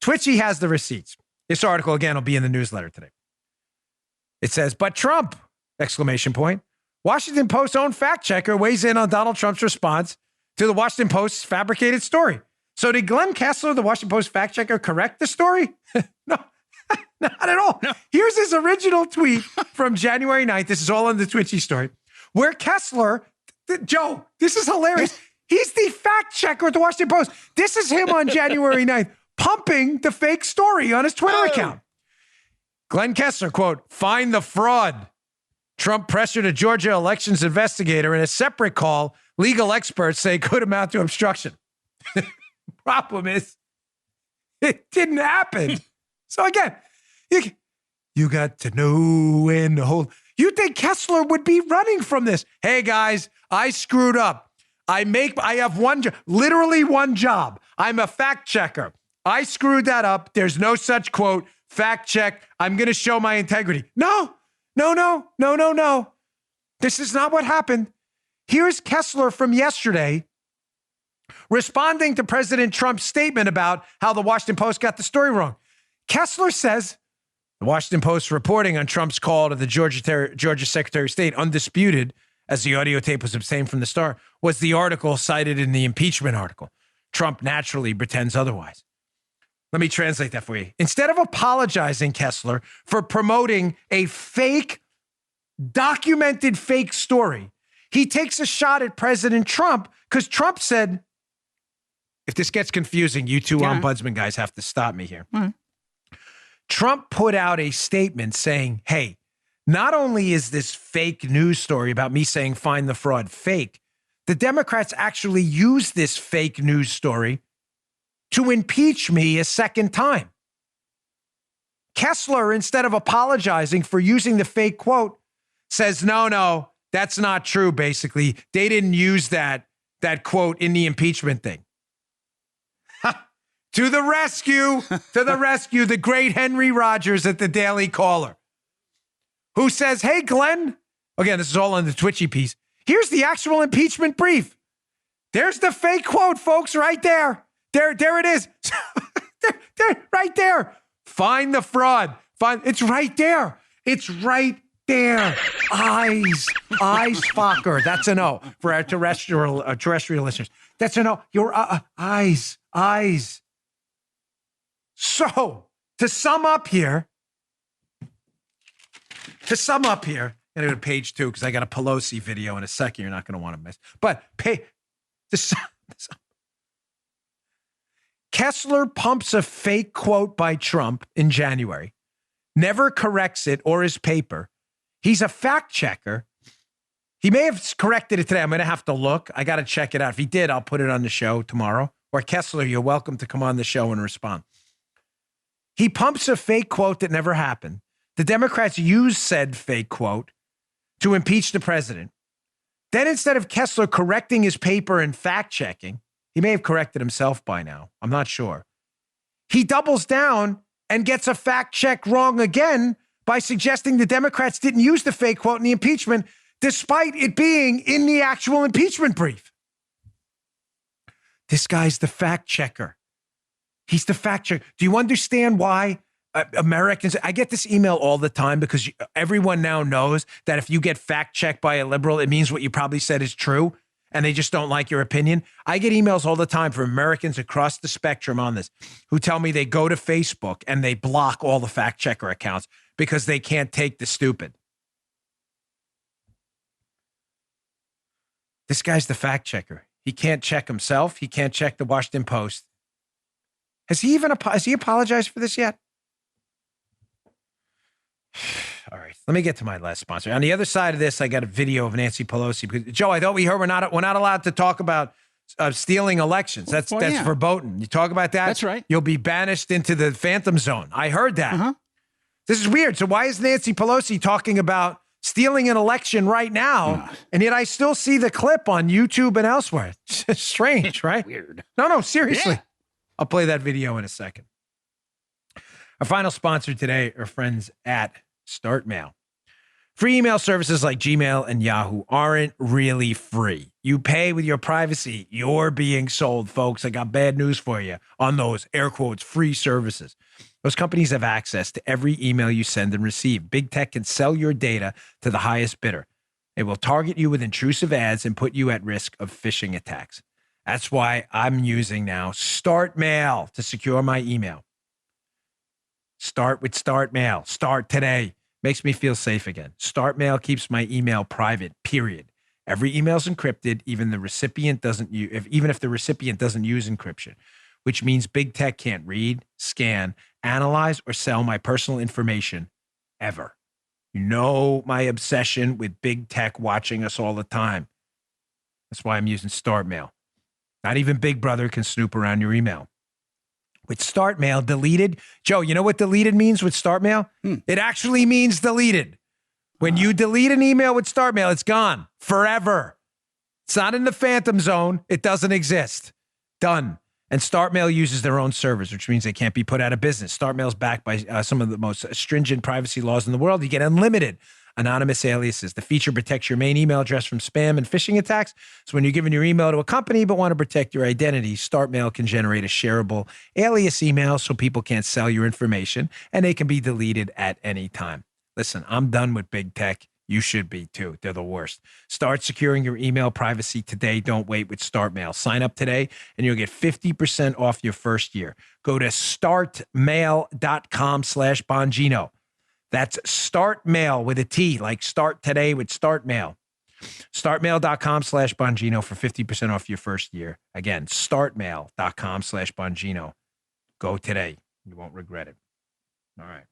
Twitchy has the receipts. This article, again, will be in the newsletter today. It says, but Trump, exclamation point. Washington Post own fact checker weighs in on Donald Trump's response to the Washington Post's fabricated story. So did Glenn Kessler, the Washington Post fact checker, correct the story? No, not at all. No. Here's his original tweet from January 9th. This is all in the Twitchy story, where Kessler, Joe, this is hilarious. He's the fact checker at the Washington Post. This is him on January 9th, pumping the fake story on his Twitter account. Glenn Kessler, quote, find the fraud. Trump pressured a Georgia elections investigator in a separate call. Legal experts say could amount to obstruction. Problem is, it didn't happen. So again, you got to know when to hold. You think Kessler would be running from this? Hey guys, I screwed up. I have literally one job. I'm a fact checker. I screwed that up. There's no such quote. Fact check. I'm going to show my integrity. No. This is not what happened. Here's Kessler from yesterday responding to President Trump's statement about how the Washington Post got the story wrong. Kessler says, the Washington Post reporting on Trump's call to the Georgia Secretary of State, undisputed, as the audio tape was obtained from the Star, was the article cited in the impeachment article. Trump naturally pretends otherwise. Let me translate that for you. Instead of apologizing, Kessler, for promoting a fake, documented fake story, he takes a shot at President Trump because Trump said, if this gets confusing, you two ombudsman guys have to stop me here. Mm-hmm. Trump put out a statement saying, hey, Not only is this fake news story about me saying find the fraud fake, the Democrats actually used this fake news story to impeach me a second time. Kessler, instead of apologizing for using the fake quote, says, no, that's not true, basically. They didn't use that quote in the impeachment thing. To the rescue, the great Henry Rogers at the Daily Caller, who says, hey, Glenn, again, this is all on the Twitchy piece. Here's the actual impeachment brief. There's the fake quote, folks, right there. There it is. there, right there. Find the fraud. It's right there. It's right there. Eyes, Fokker. That's an O for our terrestrial listeners. That's an O. Your eyes. So, to sum up here, I'm going to go to page 2 because I got a Pelosi video in a second you're not going to want to miss. But Kessler pumps a fake quote by Trump in January, never corrects it or his paper. He's a fact checker. He may have corrected it today. I'm going to have to look. I got to check it out. If he did, I'll put it on the show tomorrow. Or Kessler, you're welcome to come on the show and respond. He pumps a fake quote that never happened. The Democrats use said fake quote to impeach the president. Then instead of Kessler correcting his paper and fact checking, he may have corrected himself by now. I'm not sure. He doubles down and gets a fact check wrong again by suggesting the Democrats didn't use the fake quote in the impeachment, despite it being in the actual impeachment brief. This guy's the fact checker. He's the fact checker. Do you understand why Americans, I get this email all the time because everyone now knows that if you get fact checked by a liberal, it means what you probably said is true and they just don't like your opinion. I get emails all the time from Americans across the spectrum on this who tell me they go to Facebook and they block all the fact checker accounts because they can't take the stupid. This guy's the fact checker. He can't check himself. He can't check the Washington Post. Has he apologized for this yet? All right, let me get to my last sponsor. On the other side of this, I got a video of Nancy Pelosi. Because, Joe, I thought we heard we're not allowed to talk about stealing elections. That's verboten. You talk about that, that's right. You'll be banished into the phantom zone. I heard that. Uh-huh. This is weird. So why is Nancy Pelosi talking about stealing an election right now? And yet I still see the clip on YouTube and elsewhere. It's strange, right? Weird. No, seriously. Yeah. I'll play that video in a second. Our final sponsor today are friends at StartMail. Free email services like Gmail and Yahoo aren't really free. You pay with your privacy. You're being sold, folks. I got bad news for you on those, air quotes, free services. Those companies have access to every email you send and receive. Big tech can sell your data to the highest bidder. They will target you with intrusive ads and put you at risk of phishing attacks. That's why I'm using now StartMail to secure my email. Start with StartMail. Start today. Makes me feel safe again. StartMail keeps my email private, period. Every email is encrypted, even if the recipient doesn't use encryption, which means big tech can't read, scan, analyze, or sell my personal information ever. You know my obsession with big tech watching us all the time. That's why I'm using StartMail. Not even Big Brother can snoop around your email. With StartMail, deleted. Joe, you know what deleted means with StartMail? It actually means deleted. When you delete an email with StartMail, it's gone forever. It's not in the phantom zone. It doesn't exist. Done. And StartMail uses their own servers, which means they can't be put out of business. StartMail is backed by some of the most stringent privacy laws in the world. You get unlimited anonymous aliases. The feature protects your main email address from spam and phishing attacks. So when you're giving your email to a company but want to protect your identity, StartMail can generate a shareable alias email so people can't sell your information and they can be deleted at any time. Listen, I'm done with big tech. You should be too. They're the worst. Start securing your email privacy today. Don't wait with StartMail. Sign up today and you'll get 50% off your first year. Go to startmail.com/Bongino. That's StartMail with a T, like start today with StartMail. Startmail.com/Bongino for 50% off your first year. Again, startmail.com/Bongino. Go today. You won't regret it. All right.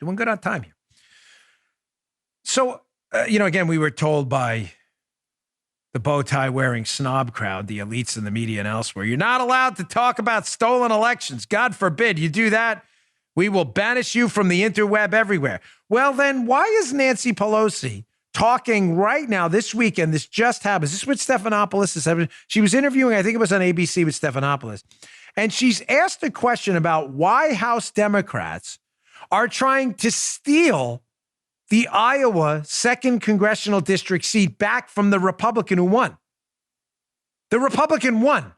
Doing good on time here. So, again, we were told by the bow tie wearing snob crowd, the elites in the media and elsewhere, you're not allowed to talk about stolen elections. God forbid you do that. We will banish you from the interweb everywhere. Well, then why is Nancy Pelosi talking right now this weekend? This just happened. This is what Stephanopoulos is. She was interviewing, I think it was on ABC with Stephanopoulos. And she's asked a question about why House Democrats are trying to steal the Iowa 2nd Congressional District seat back from the Republican who won. The Republican won.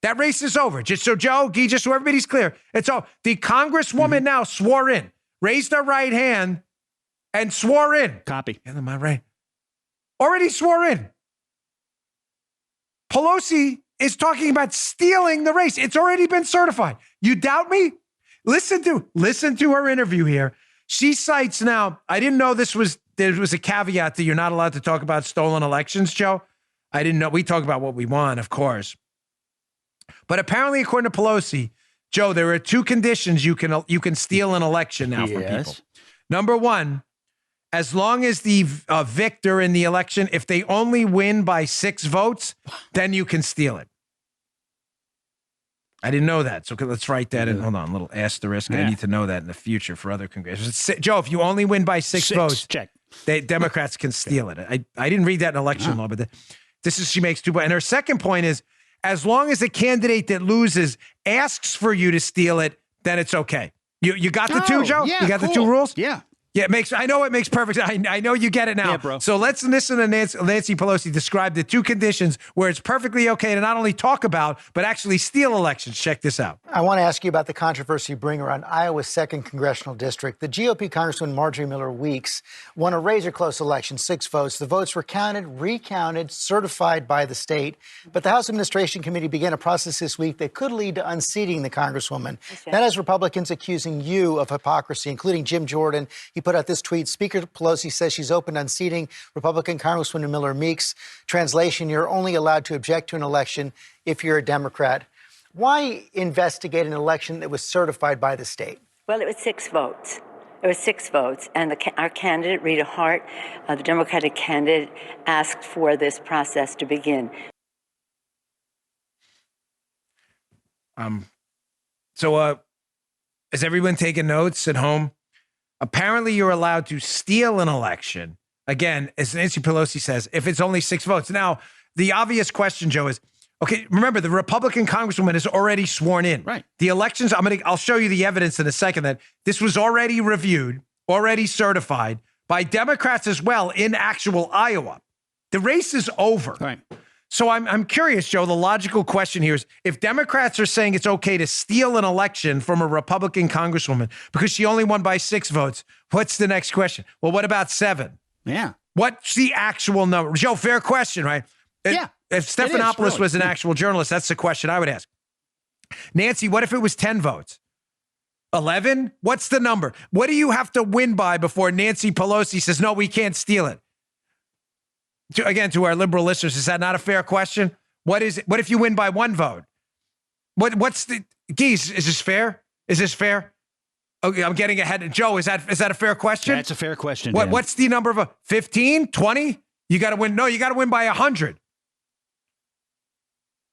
That race is over. Just so Joe, Guy, just so everybody's clear, it's all. The Congresswoman now swore in, raised her right hand, and swore in. Copy. Am I right? Already swore in. Pelosi is talking about stealing the race. It's already been certified. You doubt me? Listen to her interview here. She cites now, I didn't know there was a caveat that you're not allowed to talk about stolen elections, Joe. I didn't know. We talk about what we want, of course. But apparently, according to Pelosi, Joe, there are 2 conditions you can steal an election now from people. Number 1, as long as the victor in the election, if they only win by 6 votes, then you can steal it. I didn't know that. So let's write that in. Hold on, a little asterisk. Yeah. I need to know that in the future for other congresses. Joe, if you only win by 6 votes, check. Democrats can steal it. I didn't read that in election law, but she makes 2 points. And her second point is, as long as the candidate that loses asks for you to steal it, then it's okay. You got the 2, Joe? Yeah, you got cool. the 2 rules? Yeah. Yeah, I know it makes perfect. I know you get it now. Yeah, bro. So let's listen to Nancy Pelosi describe the 2 conditions where it's perfectly okay to not only talk about, but actually steal elections. Check this out. I want to ask you about the controversy you bring around Iowa's 2nd Congressional District. The GOP Congresswoman Marjorie Miller Weeks won a razor-close election, 6 votes. The votes were counted, recounted, certified by the state. But the House Administration Committee began a process this week that could lead to unseating the Congresswoman. That has Republicans accusing you of hypocrisy, including Jim Jordan. He put out this tweet. Speaker Pelosi says she's open to unseating Republican Congresswoman Miller Meeks. Translation, you're only allowed to object to an election if you're a Democrat. Why investigate an election that was certified by the state? Well, it was 6 votes. It was 6 votes. And our candidate, Rita Hart, the Democratic candidate, asked for this process to begin. So is everyone taking notes at home? Apparently, you're allowed to steal an election. Again, as Nancy Pelosi says, if it's only 6 votes. Now, the obvious question, Joe, is, okay, remember, the Republican Congresswoman is already sworn in. Right. The elections, I'll show you the evidence in a second that this was already reviewed, already certified by Democrats as well in actual Iowa. The race is over. Right. So I'm curious, Joe, the logical question here is, if Democrats are saying it's okay to steal an election from a Republican Congresswoman because she only won by 6 votes, what's the next question? Well, what about 7? Yeah. What's the actual number? Joe, fair question, right? Yeah. If Stephanopoulos really was an actual journalist, that's the question I would ask. Nancy, what if it was 10 votes? 11? What's the number? What do you have to win by before Nancy Pelosi says, no, we can't steal it? Again, to our liberal listeners, is that not a fair question? What is it? What if you win by 1 vote? What's the geez? Is this fair? Is this fair? Okay, I'm getting ahead. Joe, is that a fair question? That's a fair question. What's the number of 15, 20? You got to win. No, you got to win by 100.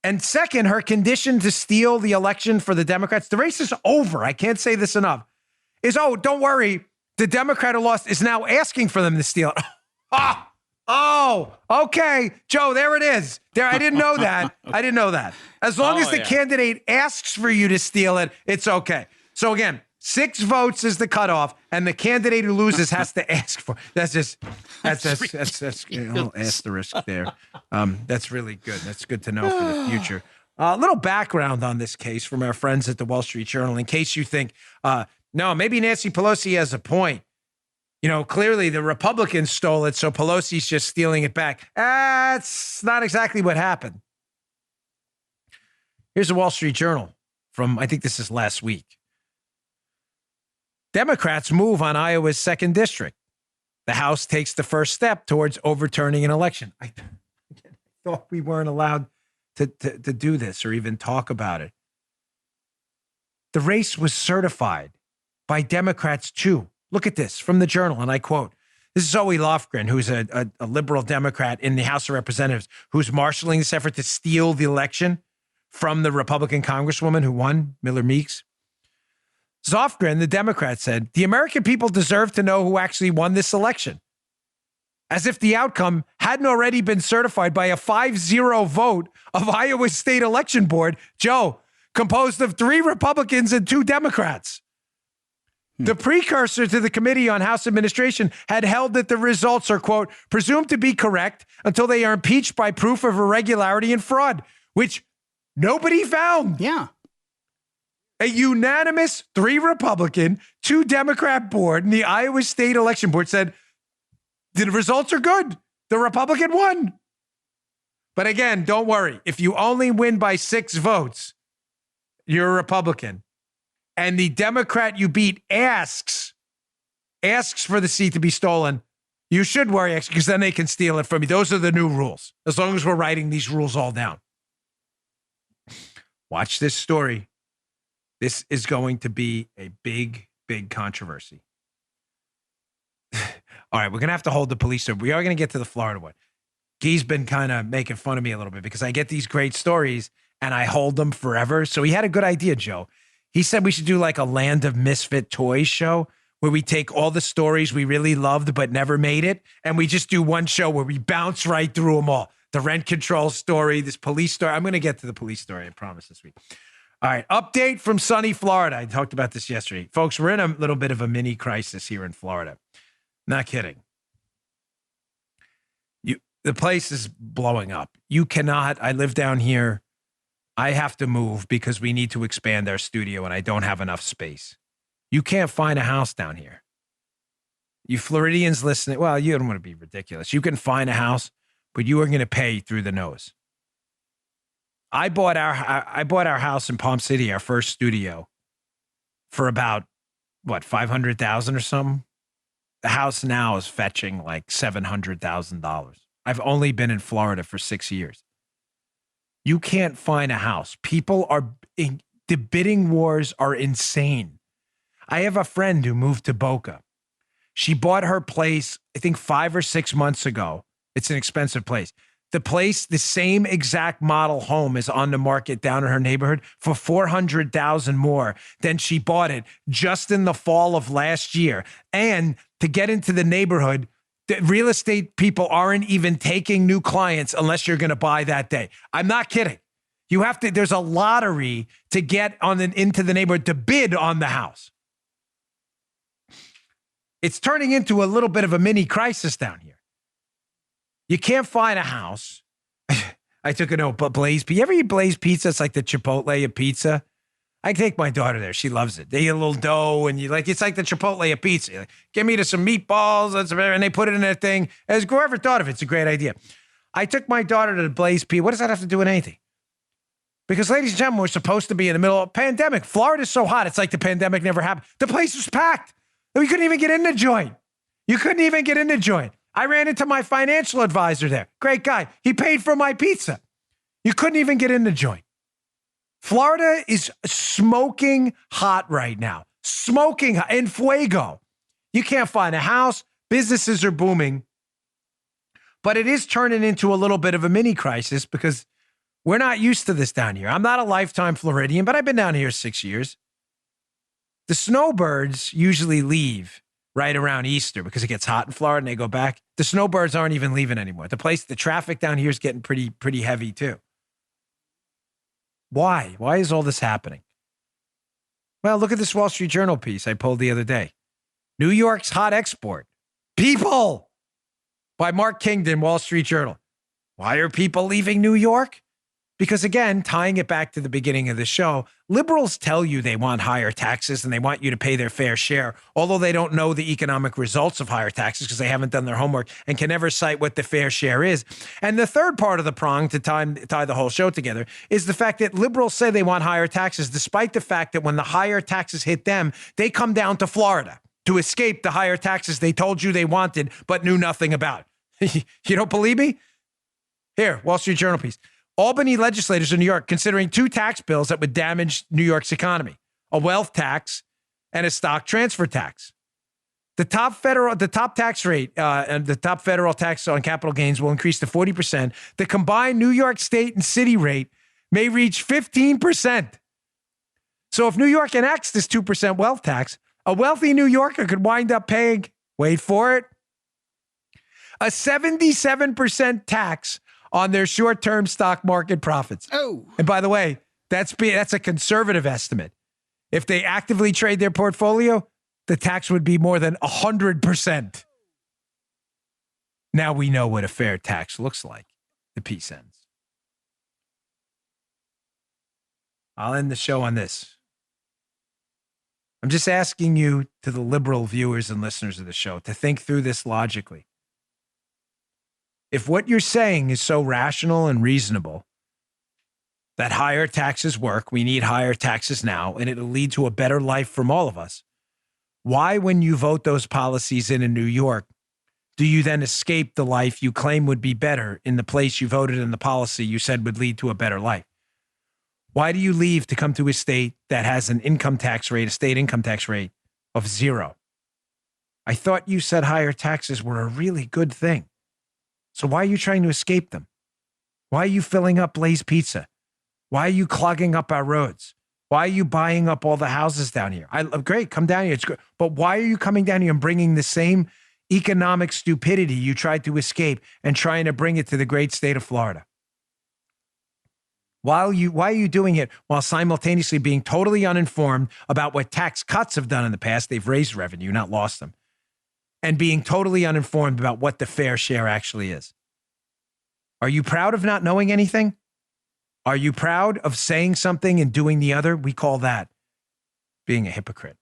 And second, her condition to steal the election for the Democrats, the race is over. I can't say this enough. Is, oh, don't worry. The Democrat who lost is now asking for them to steal it. Oh, okay. Joe, there it is. There, I didn't know that. I didn't know that. As long as the candidate asks for you to steal it, it's okay. So again, 6 votes is the cutoff, and the candidate who loses has to ask for. That's a little asterisk there. That's really good. That's good to know for the future. A little background on this case from our friends at the Wall Street Journal, in case you think, no, maybe Nancy Pelosi has a point. You know, clearly the Republicans stole it, so Pelosi's just stealing it back. That's not exactly what happened. Here's the Wall Street Journal from, I think this is last week. Democrats move on Iowa's 2nd district. The House takes the first step towards overturning an election. I thought we weren't allowed to do this or even talk about it. The race was certified by Democrats too. Look at this from the Journal, and I quote, This is Zoe Lofgren, who's a liberal Democrat in the House of Representatives, who's marshaling this effort to steal the election from the Republican Congresswoman who won, Miller Meeks. Lofgren, the Democrat, said, the American people deserve to know who actually won this election, as if the outcome hadn't already been certified by a 5-0 vote of Iowa State Election Board, Joe, composed of 3 Republicans and 2 Democrats. The precursor to the Committee on House Administration had held that the results are, quote, presumed to be correct until they are impeached by proof of irregularity and fraud, which nobody found. Yeah. A unanimous 3 Republican, 2 Democrat board in the Iowa State Election Board said, the results are good. The Republican won. But again, don't worry. If you only win by 6 votes, you're a Republican. And the Democrat you beat asks for the seat to be stolen, you should worry, because then they can steal it from you. Those are the new rules, as long as we're writing these rules all down. Watch this story. This is going to be a big, big controversy. All right, we're going to have to hold the police. So we are going to get to the Florida one. Guy's been kind of making fun of me a little bit because I get these great stories and I hold them forever. So he had a good idea, Joe. He said we should do like a Land of Misfit Toys show where we take all the stories we really loved but never made it, and we just do one show where we bounce right through them all. The rent control story, this police story. I'm going to get to the police story, I promise, this week. All right, update from sunny Florida. I talked about this yesterday. Folks, we're in a little bit of a mini crisis here in Florida. Not kidding. The place is blowing up. You cannot, I live down here. I have to move because we need to expand our studio and I don't have enough space. You can't find a house down here. You Floridians listening, well, you don't want to be ridiculous. You can find a house, but you are going to pay through the nose. I bought our house in Palm City, our first studio, for about, $500,000 or something? The house now is fetching like $700,000. I've only been in Florida for 6 years. You can't find a house. The bidding wars are insane. I have a friend who moved to Boca. She bought her place, I think 5 or 6 months ago. It's an expensive place. The place, the same exact model home is on the market down in her neighborhood for $400,000 more than she bought it just in the fall of last year. And to get into the neighborhood, the real estate people aren't even taking new clients unless you're going to buy that day. I'm not kidding. You have to, there's a lottery to get into the neighborhood to bid on the house. It's turning into a little bit of a mini crisis down here. You can't find a house. I took a note, but Blaze Pizza. You ever eat Blaze Pizza? It's like the Chipotle of pizza. I take my daughter there. She loves it. They eat a little dough, and it's like the Chipotle of pizza. Like, give me some meatballs, and they put it in that thing. As whoever thought of it, it's a great idea. I took my daughter to the Blaze Pizza. What does that have to do with anything? Because, ladies and gentlemen, we're supposed to be in the middle of a pandemic. Florida's so hot, it's like the pandemic never happened. The place was packed. We couldn't even get in the joint. You couldn't even get in the joint. I ran into my financial advisor there. Great guy. He paid for my pizza. You couldn't even get in the joint. Florida is smoking hot right now. Smoking hot. En fuego. You can't find a house. Businesses are booming. But it is turning into a little bit of a mini crisis because we're not used to this down here. I'm not a lifetime Floridian, but I've been down here 6 years. The snowbirds usually leave right around Easter because it gets hot in Florida and they go back. The snowbirds aren't even leaving anymore. The traffic down here is getting pretty heavy too. Why? Why is all this happening? Well, look at this Wall Street Journal piece I pulled the other day. New York's hot export. People! By Mark Kingdon, Wall Street Journal. Why are people leaving New York? Because again, tying it back to the beginning of the show, liberals tell you they want higher taxes and they want you to pay their fair share, although they don't know the economic results of higher taxes because they haven't done their homework and can never cite what the fair share is. And the third part of the prong to tie the whole show together is the fact that liberals say they want higher taxes, despite the fact that when the higher taxes hit them, they come down to Florida to escape the higher taxes they told you they wanted but knew nothing about. You don't believe me? Here, Wall Street Journal piece. Albany legislators in New York considering 2 tax bills that would damage New York's economy, a wealth tax and a stock transfer tax. The top tax rate and the top federal tax on capital gains will increase to 40%. The combined New York State and city rate may reach 15%. So if New York enacts this 2% wealth tax, a wealthy New Yorker could wind up paying, wait for it, a 77% tax on their short-term stock market profits. Oh. And by the way, that's a conservative estimate. If they actively trade their portfolio, the tax would be more than 100%. Now we know what a fair tax looks like. The piece ends. I'll end the show on this. I'm just asking you, to the liberal viewers and listeners of the show, to think through this logically. If what you're saying is so rational and reasonable, that higher taxes work, we need higher taxes now, and it'll lead to a better life from all of us, why, when you vote those policies in New York, do you then escape the life you claim would be better in the place you voted in the policy you said would lead to a better life? Why do you leave to come to a state that has an income tax rate, a state income tax rate of 0? I thought you said higher taxes were a really good thing. So why are you trying to escape them? Why are you filling up Blaze Pizza? Why are you clogging up our roads? Why are you buying up all the houses down here? Great, come down here. It's good. But why are you coming down here and bringing the same economic stupidity you tried to escape and trying to bring it to the great state of Florida? Why are you doing it while simultaneously being totally uninformed about what tax cuts have done in the past? They've raised revenue, not lost them. And being totally uninformed about what the fair share actually is. Are you proud of not knowing anything? Are you proud of saying something and doing the other? We call that being a hypocrite.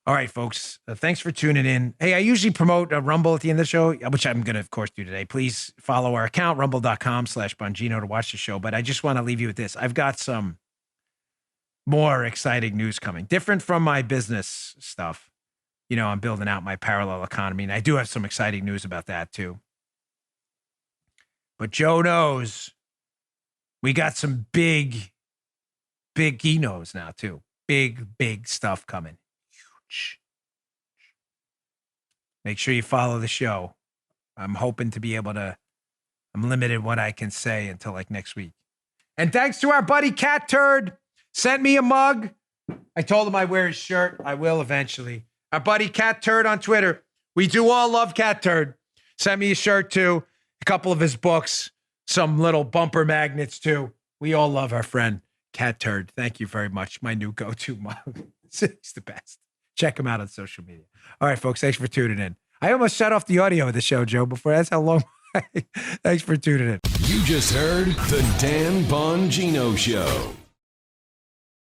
All right, folks. Thanks for tuning in. Hey, I usually promote a Rumble at the end of the show, which I'm going to, of course, do today. Please follow our account, rumble.com/Bongino, to watch the show. But I just want to leave you with this. I've got some more exciting news coming, different from my business stuff. You know, I'm building out my parallel economy, and I do have some exciting news about that, too. But Joe knows we got some big he knows now, too. Big stuff coming. Huge. Make sure you follow the show. I'm hoping to be able to, I'm limited what I can say until like next week. And thanks to our buddy Cat Turd, sent me a mug. I told him I'd wear his shirt. I will eventually. Our buddy Cat Turd on Twitter. We do all love Cat Turd. Sent me a shirt too, a couple of his books, some little bumper magnets too. We all love our friend Cat Turd. Thank you very much. My new go-to mug. He's the best. Check him out on social media. All right, folks. Thanks for tuning in. I almost shut off the audio of the show, Joe, before. That's how long. Thanks for tuning in. You just heard the Dan Bongino Show.